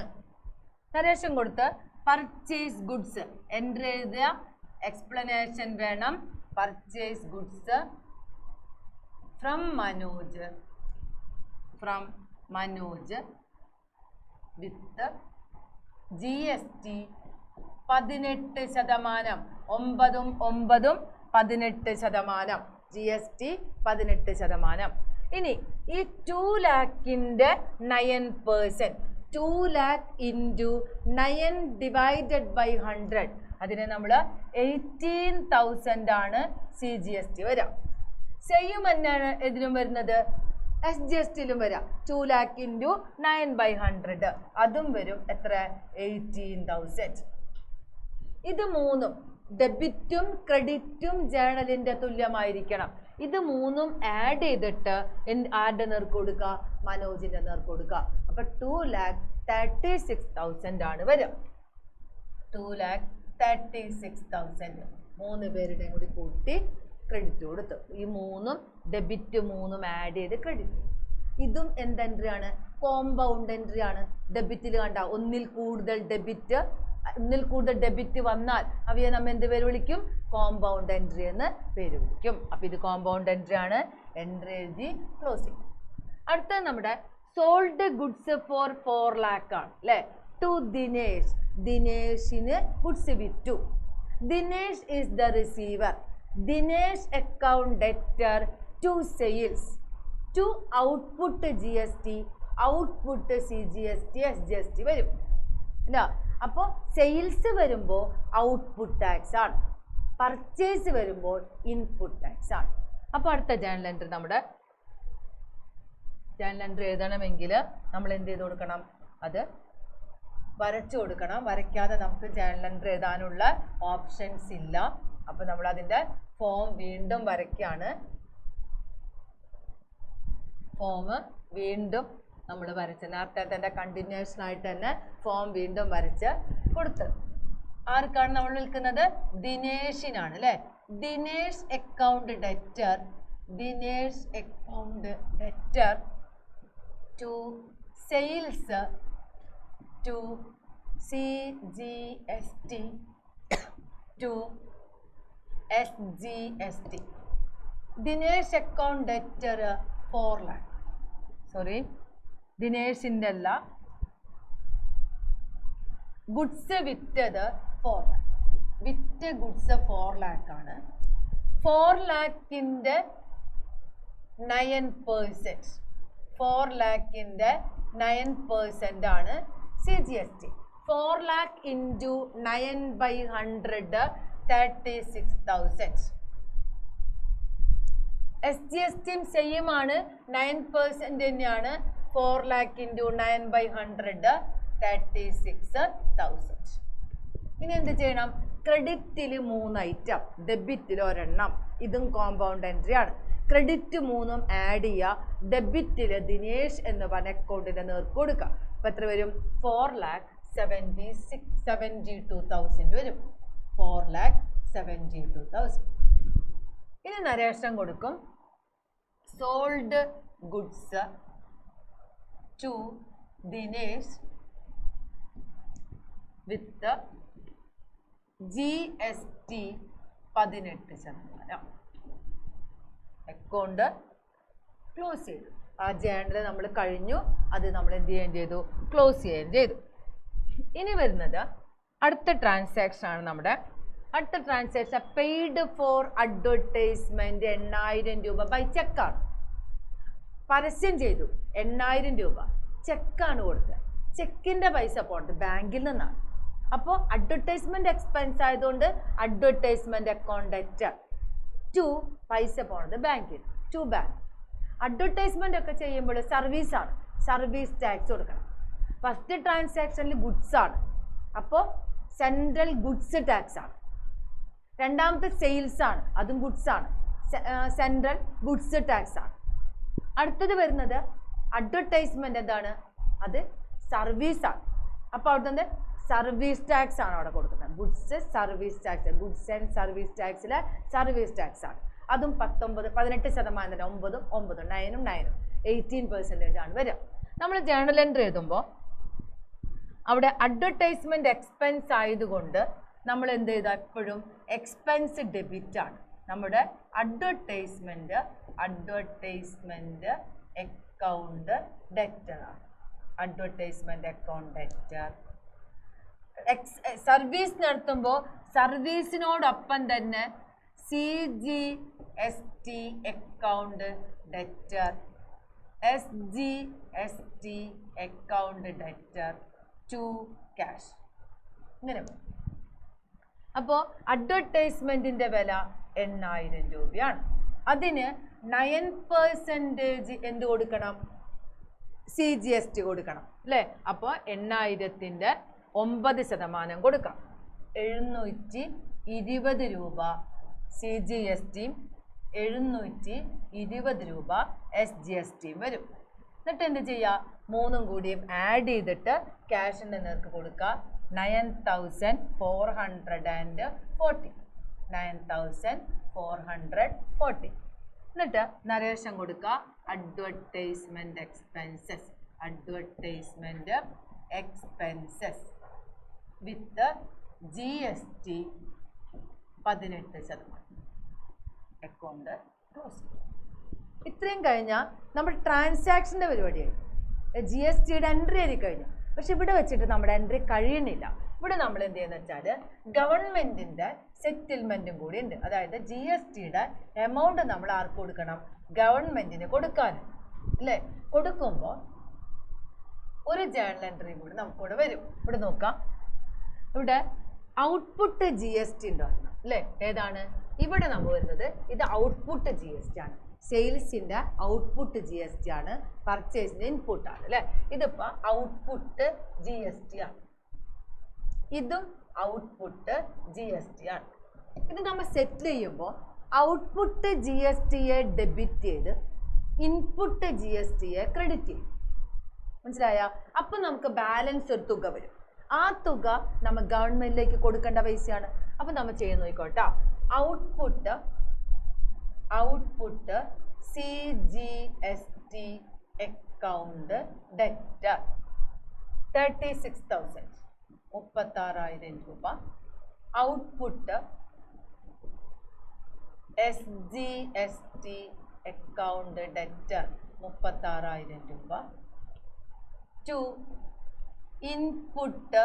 നരേഷൻ കൊടുത്ത് പർച്ചേസ് ഗുഡ്സ് എൻട്രി എഴുതുക, എക്സ്പ്ലനേഷൻ വേണം. Purchase goods from Manoj, from Manoj with G S T 18%. 9 9 18%. G S T 18%. ഇനി ഈ 2 lakhന്റെ 9%, 2 lakh into 9 divided by 100, അതിനെ നമ്മൾ 18,000 ആണ് സി ജി എസ് ടി വരാം. സെയിം തന്നെയാണ് ഇതിലും വരുന്നത്, എസ് ജി എസ് ടിയിലും വരാം. 2 lakh into 9/100 അതും വരും. എത്ര? 18,000. ഇത് മൂന്നും ഡെബിറ്റും ക്രെഡിറ്റും ജേണലിൻ്റെ തുല്യമായിരിക്കണം. ഇത് മൂന്നും ആഡ് ചെയ്തിട്ട് ആരുടെ നേർക്ക് കൊടുക്കുക? മനോജിൻ്റെ നേർക്ക് കൊടുക്കുക. അപ്പം 2,36,000 ആണ് വരിക. 36,000. 3 പേരുടെയും കൂടി കൂട്ടി ക്രെഡിറ്റ് കൊടുത്തു. ഈ 3ഉം ഡെബിറ്റ് 3ഉം ആഡ് ചെയ്ത് ക്രെഡിറ്റ്. ഇതും എന്ത് എൻട്രി ആണ്? കോമ്പൗണ്ട് എൻട്രി ആണ്. ഡെബിറ്റിൽ കണ്ട ഒന്നിൽ കൂടുതൽ ഡെബിറ്റ് വന്നാൽ അവയെ നമ്മൾ എന്ത് പേര് വിളിക്കും? കോമ്പൗണ്ട് എൻട്രി എന്ന് പേര് വിളിക്കും. അപ്പൊ ഇത് കോമ്പൗണ്ട് എൻട്രി ആണ്. എൻട്രി എഴുതി ക്ലോസ് ചെയ്യും. അടുത്തത് നമ്മുടെ സോൾഡ് ഗുഡ്സ് ഫോർ 4 lakh ആണ് അല്ലേ? ടു ദിനേഷ്. ദിനേഷിന് ഗുഡ്സ് വിറ്റു. Dinesh is the receiver. Dinesh account debtor to sales. To output GST, output CGST, SGST വരും. അപ്പോൾ സെയിൽസ് വരുമ്പോൾ ഔട്ട്പുട്ട് ടാക്സ് ആണ്, പർച്ചേസ് വരുമ്പോൾ ഇൻപുട്ട് ടാക്സ് ആണ്. അപ്പോൾ അടുത്ത ജേണൽ എൻട്രി നമ്മുടെ ജേണൽ എൻട്രി എഴുതണമെങ്കിൽ നമ്മൾ എന്ത് ചെയ്ത് കൊടുക്കണം? അത് വരച്ചു കൊടുക്കണം. വരയ്ക്കാതെ നമുക്ക് ജേണൽ എൻട്രി എഴുതാനുള്ള ഓപ്ഷൻസ് ഇല്ല. അപ്പോൾ നമ്മൾ അതിൻ്റെ ഫോം വീണ്ടും വരയ്ക്കുകയാണ്. ഫോം വീണ്ടും നമ്മൾ വരച്ച് നേരത്തെ തന്നെ കണ്ടിന്യൂഷൻ ആയിട്ട് തന്നെ ഫോം വീണ്ടും വരച്ച് കൊടുത്ത്. ആർക്കാണ് നമ്മൾ വിൽക്കുന്നത്? ദിനേഷിനാണ് അല്ലേ? Dinesh account debtor. Dinesh account debtor to sales to CGST to SGST. Dinesh account debtor 4 lakh. Sorry, ദിനേഷിൻ്റെ അല്ല, ഗുഡ്സ് വിറ്റത് 4 lakh. വിറ്റ ഗുഡ്സ് 4 lakh ആണ്. 4 lakhന്റെ 9%. 4 lakhന്റെ 9% ആണ് CGST. 4 lakh into 9/100 36,000. SGST same ആണ്, 9% തന്നെയാണ്. 4 lakh into 9/100 36,000. ഇനി എന്ത് ചെയ്യണം? ക്രെഡിറ്റിൽ 3 ഐറ്റം, ഡെബിറ്റിൽ 1 ഇതും കോമ്പൗണ്ട് എൻട്രി ആണ്. ക്രെഡിറ്റ് 3ഉം ആഡ് ചെയ്യുക. ഡെബിറ്റിൽ ദിനേഷ് എന്ന് പറഞ്ഞ അക്കൗണ്ടിൻ്റെ നേർക്ക് കൊടുക്കുക. അപ്പോൾ എത്ര വരും? 4,72,000 വരും. 4,72,000. ഇനി നരേഷൻ കൊടുക്കും. Sold goods to Dinesh with GST 18%. Account close ചെയ്തു. ആ ജേണൽ നമ്മൾ കഴിഞ്ഞു. അത് നമ്മൾ എന്ത് ചെയ്യുകയും ചെയ്തു? ക്ലോസ് ചെയ്യുകയും ചെയ്തു. ഇനി വരുന്നത് അടുത്ത ട്രാൻസാക്ഷൻ ആണ്. നമ്മുടെ അടുത്ത ട്രാൻസാക്ഷൻ പെയ്ഡ് ഫോർ അഡ്വർടൈസ്മെന്റ് 8,000 രൂപ ബൈ ചെക്കാണ്. പരസ്യം ചെയ്തു 8,000 രൂപ ചെക്കാണ് കൊടുത്തത്. ചെക്കിൻ്റെ പൈസ പോണത് ബാങ്കിൽ നിന്നാണ്. അപ്പോൾ അഡ്വർടൈസ്മെന്റ് എക്സ്പെൻസ് ആയതുകൊണ്ട് അഡ്വർടൈസ്മെന്റ് അക്കൗണ്ട് ഡെറ്റർ ടു പൈസ പോണത് ബാങ്കിൽ, ടു ബാങ്ക്. അഡ്വർടൈസ്മെന്റ് ഒക്കെ ചെയ്യുമ്പോൾ സർവീസാണ്, സർവീസ് ടാക്സ് കൊടുക്കണം. ഫസ്റ്റ് ട്രാൻസാക്ഷനിൽ ഗുഡ്സ് ആണ്, അപ്പോൾ സെൻട്രൽ ഗുഡ്സ് ടാക്സ് ആണ്. രണ്ടാമത്തെ സെയിൽസ് ആണ്, അതും ഗുഡ്സ് ആണ്, സെൻട്രൽ ഗുഡ്സ് ടാക്സ് ആണ്. അടുത്തത് വരുന്നത് അഡ്വർടൈസ്മെന്റ് എന്താണ്? അത് സർവീസാണ്. അപ്പോൾ അവിടെ സർവീസ് ടാക്സ് ആണ് അവിടെ കൊടുക്കുന്നത്. Goods service tax, goods and service ടാക്സിലെ സർവീസ് ടാക്സ് ആണ്. അതും 18%, 9%, 18% ആണ് വരിക. നമ്മൾ ജേണൽ എൻട്രി എഴുതുമ്പോൾ അവിടെ അഡ്വർടൈസ്മെന്റ് എക്സ്പെൻസ് ആയതുകൊണ്ട് നമ്മൾ എന്ത് ചെയ്താൽ എപ്പോഴും എക്സ്പെൻസ് ഡെബിറ്റ് ആണ്. നമ്മുടെ അഡ്വർടൈസ്മെന്റ് അക്കൗണ്ട് ഡെറ്റർ ആണ്. Advertisement account debtor. സർവീസ് നടത്തുമ്പോൾ സർവീസിനോടൊപ്പം തന്നെ CGST account debtor, SGST account debtor to cash, ഇങ്ങനെ. അപ്പോൾ അഡ്വർടൈസ്മെന്റിന്റെ വില 8,000 രൂപയാണ്. അതിന് 9% എന്ത് കൊടുക്കണം? CGST കൊടുക്കണം അല്ലേ? അപ്പോൾ 8,000ന്റെ 9% കൊടുക്കാം. 720 രൂപ CGSTയും 720 രൂപ SGSTയും വരും. എന്നിട്ട് എന്ത് ചെയ്യുക? മൂന്നും കൂടിയും ആഡ് ചെയ്തിട്ട് ക്യാഷിൻ്റെ നേർക്ക് കൊടുക്കുക. 9440. 9440. എന്നിട്ട് നരേഷൻ കൊടുക്കുക അഡ്വർടൈസ്മെന്റ് എക്സ്പെൻസസ്. അഡ്വർടൈസ്മെന്റ് എക്സ്പെൻസസ് വിത്ത് GST 18%. അക്കൗണ്ട് ക്ലോസ് ചെയ്യും. ഇത്രയും കഴിഞ്ഞാൽ നമ്മൾ ട്രാൻസാക്ഷൻ്റെ പരിപാടിയായി. GSTയുടെ എൻട്രി എഴുതി കഴിഞ്ഞു. പക്ഷെ ഇവിടെ വെച്ചിട്ട് നമ്മുടെ എൻട്രി കഴിയുന്നില്ല. ഇവിടെ നമ്മൾ എന്ത് ചെയ്യുന്നത് വെച്ചാൽ ഗവൺമെൻറ്റിൻ്റെ സെറ്റിൽമെൻറ്റും കൂടി ഉണ്ട്. അതായത് GSTയുടെ എമൗണ്ട് നമ്മൾ ആർക്ക് കൊടുക്കണം? ഗവൺമെൻറ്റിന് കൊടുക്കാൻ അല്ലേ? കൊടുക്കുമ്പോൾ ഒരു ജേണൽ എൻട്രി കൂടി നമുക്കിവിടെ വരും. ഇവിടെ നോക്കാം. ഇവിടെ ഔട്ട്പുട്ട് GST ഉണ്ടായിരുന്നു അല്ലേ? ഏതാണ് ഇവിടെ നമ്മൾ വരുന്നത്? ഇത് ഔട്ട്പുട്ട് GST ആണ്. സെയിൽസിൻ്റെ ഔട്ട്പുട്ട് GST ആണ്. പർച്ചേസിൻ്റെ ഇൻപുട്ടാണ് അല്ലേ? ഇതിപ്പോൾ ഔട്ട്പുട്ട് GST ആണ്. ഇതും ഔട്ട്പുട്ട് GST ആണ്. ഇത് നമ്മൾ സെറ്റിൽ ചെയ്യുമ്പോൾ ഔട്ട്പുട്ട് GSTയെ ഡെബിറ്റ് ചെയ്ത് ഇൻപുട്ട് GSTയെ ക്രെഡിറ്റ് ചെയ്യും. മനസ്സിലായോ? അപ്പം നമുക്ക് ബാലൻസ് ഒരു തുക വരും. ആ തുക നമ്മൾ ഗവൺമെൻറ്റിലേക്ക് കൊടുക്കേണ്ട പൈസയാണ്. അപ്പം നമ്മൾ ചെയ്യുന്ന നോക്കിക്കോട്ടോ. ഔട്ട്പുട്ട് CGST അക്കൗണ്ട് ഡെറ്റർ 36,000 36,000 രൂപ. ഔട്ട്പുട്ട് SGST അക്കൗണ്ട് ഡെറ്റർ 36,000 രൂപ. To input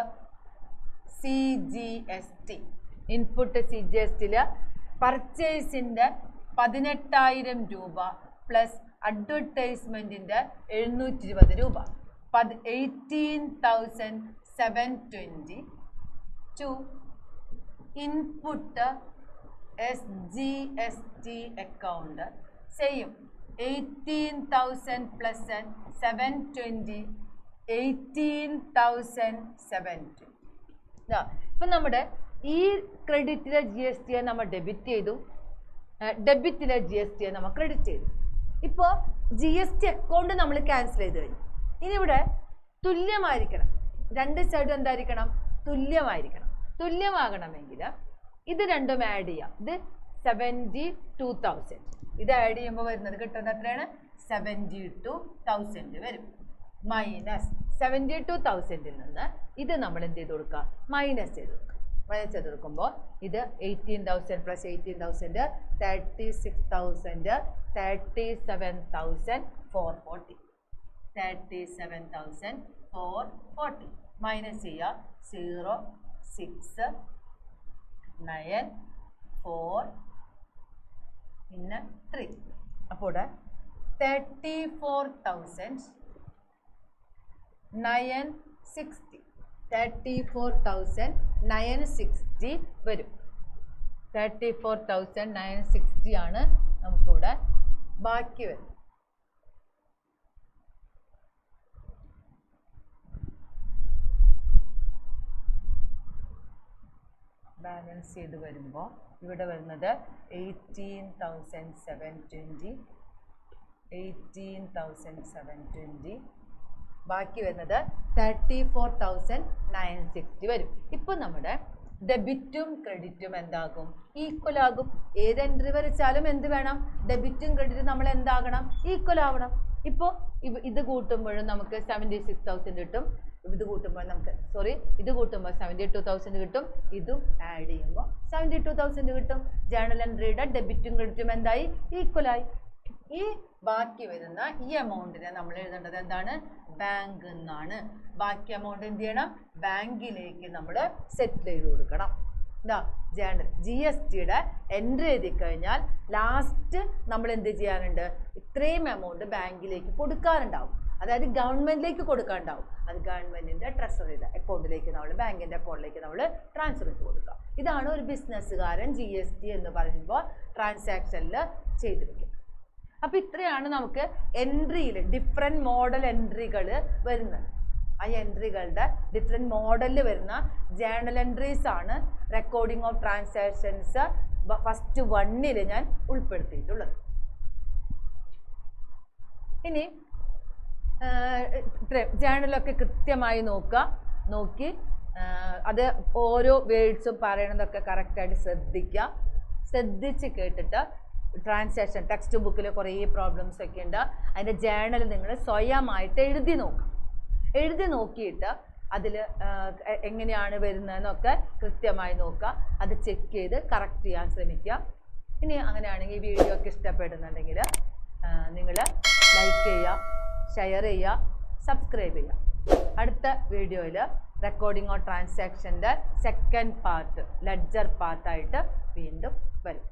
CGST. ഇൻപുട്ട് CGSTയിൽ പർച്ചേസിൻ്റെ 18,000 രൂപ പ്ലസ് അഡ്വർടൈസ്മെൻറ്റിൻ്റെ 720 രൂപ. 18,720. To input SGST account same 18,000 plus 720 18,720. ഇപ്പം നമ്മുടെ ഈ ക്രെഡിറ്റിലെ GST നമ്മൾ ഡെബിറ്റ് ചെയ്തു, ഡെബിറ്റിലെ GST നമ്മൾ ക്രെഡിറ്റ് ചെയ്തു. ഇപ്പോൾ GST അക്കൗണ്ട് നമ്മൾ ക്യാൻസൽ ചെയ്ത് കഴിഞ്ഞു. ഇനി ഇവിടെ തുല്യമായിരിക്കണം. രണ്ട് സൈഡും എന്തായിരിക്കണം? തുല്യമായിരിക്കണം. തുല്യമാകണമെങ്കിൽ ഇത് രണ്ടും ആഡ് ചെയ്യാം. ഇത് 72,000. ഇത് ആഡ് ചെയ്യുമ്പോൾ വരുന്നത് കിട്ടുന്നത് എത്രയാണ്? 72,000 വരും. മൈനസ് 72,000 നിന്ന് ഇത് നമ്മൾ എന്ത് ചെയ്ത് കൊടുക്കുക? മൈനസ് ചെയ്ത് കൊടുക്കുക. മൈനസ് ചെയ്ത് കൊടുക്കുമ്പോൾ ഇത് 18,000 പ്ലസ് 18,000 36,000 37,440. 37,440 മൈനസ് ചെയ്യുക. 0 6 9 4 പിന്നെ 3. അപ്പോൾ 34,960. 34,960 വരും. 34,960 ആണ് നമുക്കിവിടെ ബാക്കി വരും. ബാലൻസ് ചെയ്ത് വരുമ്പോൾ ഇവിടെ വരുന്നത് 18,720. 18,720 ബാക്കി വരുന്നത് 34,960 വരും. ഇപ്പം നമ്മുടെ ഡെബിറ്റും ക്രെഡിറ്റും എന്താകും? ഈക്വൽ ആകും. ഏത് എൻട്രി വരച്ചാലും എന്ത് വേണം? ഡെബിറ്റും ക്രെഡിറ്റും നമ്മൾ എന്താകണം? ഈക്വൽ ആവണം. ഇപ്പോൾ ഇത് കൂട്ടുമ്പോഴും നമുക്ക് 76,000 കിട്ടും. ഇത് കൂട്ടുമ്പോൾ നമുക്ക് ഇത് കൂട്ടുമ്പോൾ 72,000 കിട്ടും. ഇതും ആഡ് ചെയ്യുമ്പോൾ 72,000 കിട്ടും. ജേണൽ എൻട്രിയുടെ ഡെബിറ്റും ക്രെഡിറ്റും എന്തായി? ഈക്വലായി. ഈ ബാക്കി വരുന്ന ഈ എമൗണ്ടിനെ നമ്മൾ എഴുതേണ്ടത് എന്താണ്? ബാങ്ക് എന്നാണ്. ബാക്കി എമൗണ്ട് എന്ത് ചെയ്യണം? ബാങ്കിലേക്ക് നമ്മൾ സെറ്റിൽ ചെയ്ത് കൊടുക്കണം. എന്താ ജേണൽ GSTയുടെ എൻട്രി എഴുതി കഴിഞ്ഞാൽ ലാസ്റ്റ് നമ്മൾ എന്ത് ചെയ്യാനുണ്ട്? ഇത്രയും എമൗണ്ട് ബാങ്കിലേക്ക് കൊടുക്കാറുണ്ടാവും. അതായത് ഗവൺമെൻറ്റിലേക്ക് കൊടുക്കാനുണ്ടാവും. അത് ഗവൺമെൻറ്റിൻ്റെ ട്രഷറിയുടെ അക്കൗണ്ടിലേക്ക് നമ്മൾ ബാങ്കിൻ്റെ അക്കൗണ്ടിലേക്ക് നമ്മൾ ട്രാൻസ്ഫർ ചെയ്ത് കൊടുക്കുക. ഇതാണ് ഒരു ബിസിനസ്സുകാരൻ GST എന്ന് പറയുമ്പോൾ ട്രാൻസാക്ഷനിൽ ചെയ്ത് വയ്ക്കുക. അപ്പോൾ ഇത്രയാണ് നമുക്ക് എൻട്രിയിൽ ഡിഫറെൻറ്റ് മോഡൽ എൻട്രികൾ വരുന്നത്. ആ എൻട്രികളുടെ ഡിഫറെൻറ്റ് മോഡലിൽ വരുന്ന ജേണൽ എൻട്രീസ് ആണ് റെക്കോർഡിംഗ് ഓഫ് ട്രാൻസാക്ഷൻസ് ഫസ്റ്റ് 1 ഞാൻ ഉൾപ്പെടുത്തിയിട്ടുള്ളത്. ഇനി ജേണലൊക്കെ കൃത്യമായി നോക്കി അത് ഓരോ വേർഡ്സും പറയണതൊക്കെ കറക്റ്റായിട്ട് ശ്രദ്ധിച്ച് കേട്ടിട്ട് ട്രാൻസാക്ഷൻ ടെക്സ്റ്റ് ബുക്കിൽ കുറേ പ്രോബ്ലംസ് ഒക്കെ ഉണ്ട്. അതിൻ്റെ ജേണൽ നിങ്ങൾ സ്വയമായിട്ട് എഴുതി നോക്കിയിട്ട് അതിൽ എങ്ങനെയാണ് വരുന്നതെന്നൊക്കെ കൃത്യമായി നോക്കുക. അത് ചെക്ക് ചെയ്ത് കറക്റ്റ് ചെയ്യാൻ ശ്രമിക്കുക. ഇനി അങ്ങനെയാണെങ്കിൽ ഈ വീഡിയോ ഒക്കെ ഇഷ്ടപ്പെടുന്നുണ്ടെങ്കിൽ നിങ്ങൾ ലൈക്ക് ചെയ്യുക, ഷെയർ ചെയ്യുക, സബ്സ്ക്രൈബ് ചെയ്യുക. അടുത്ത വീഡിയോയിൽ റെക്കോർഡിംഗ് ഓഫ് ട്രാൻസാക്ഷൻ്റെ സെക്കൻഡ് പാർട്ട് ലെഡ്ജർ പാർട്ടായിട്ട് വീണ്ടും വരും.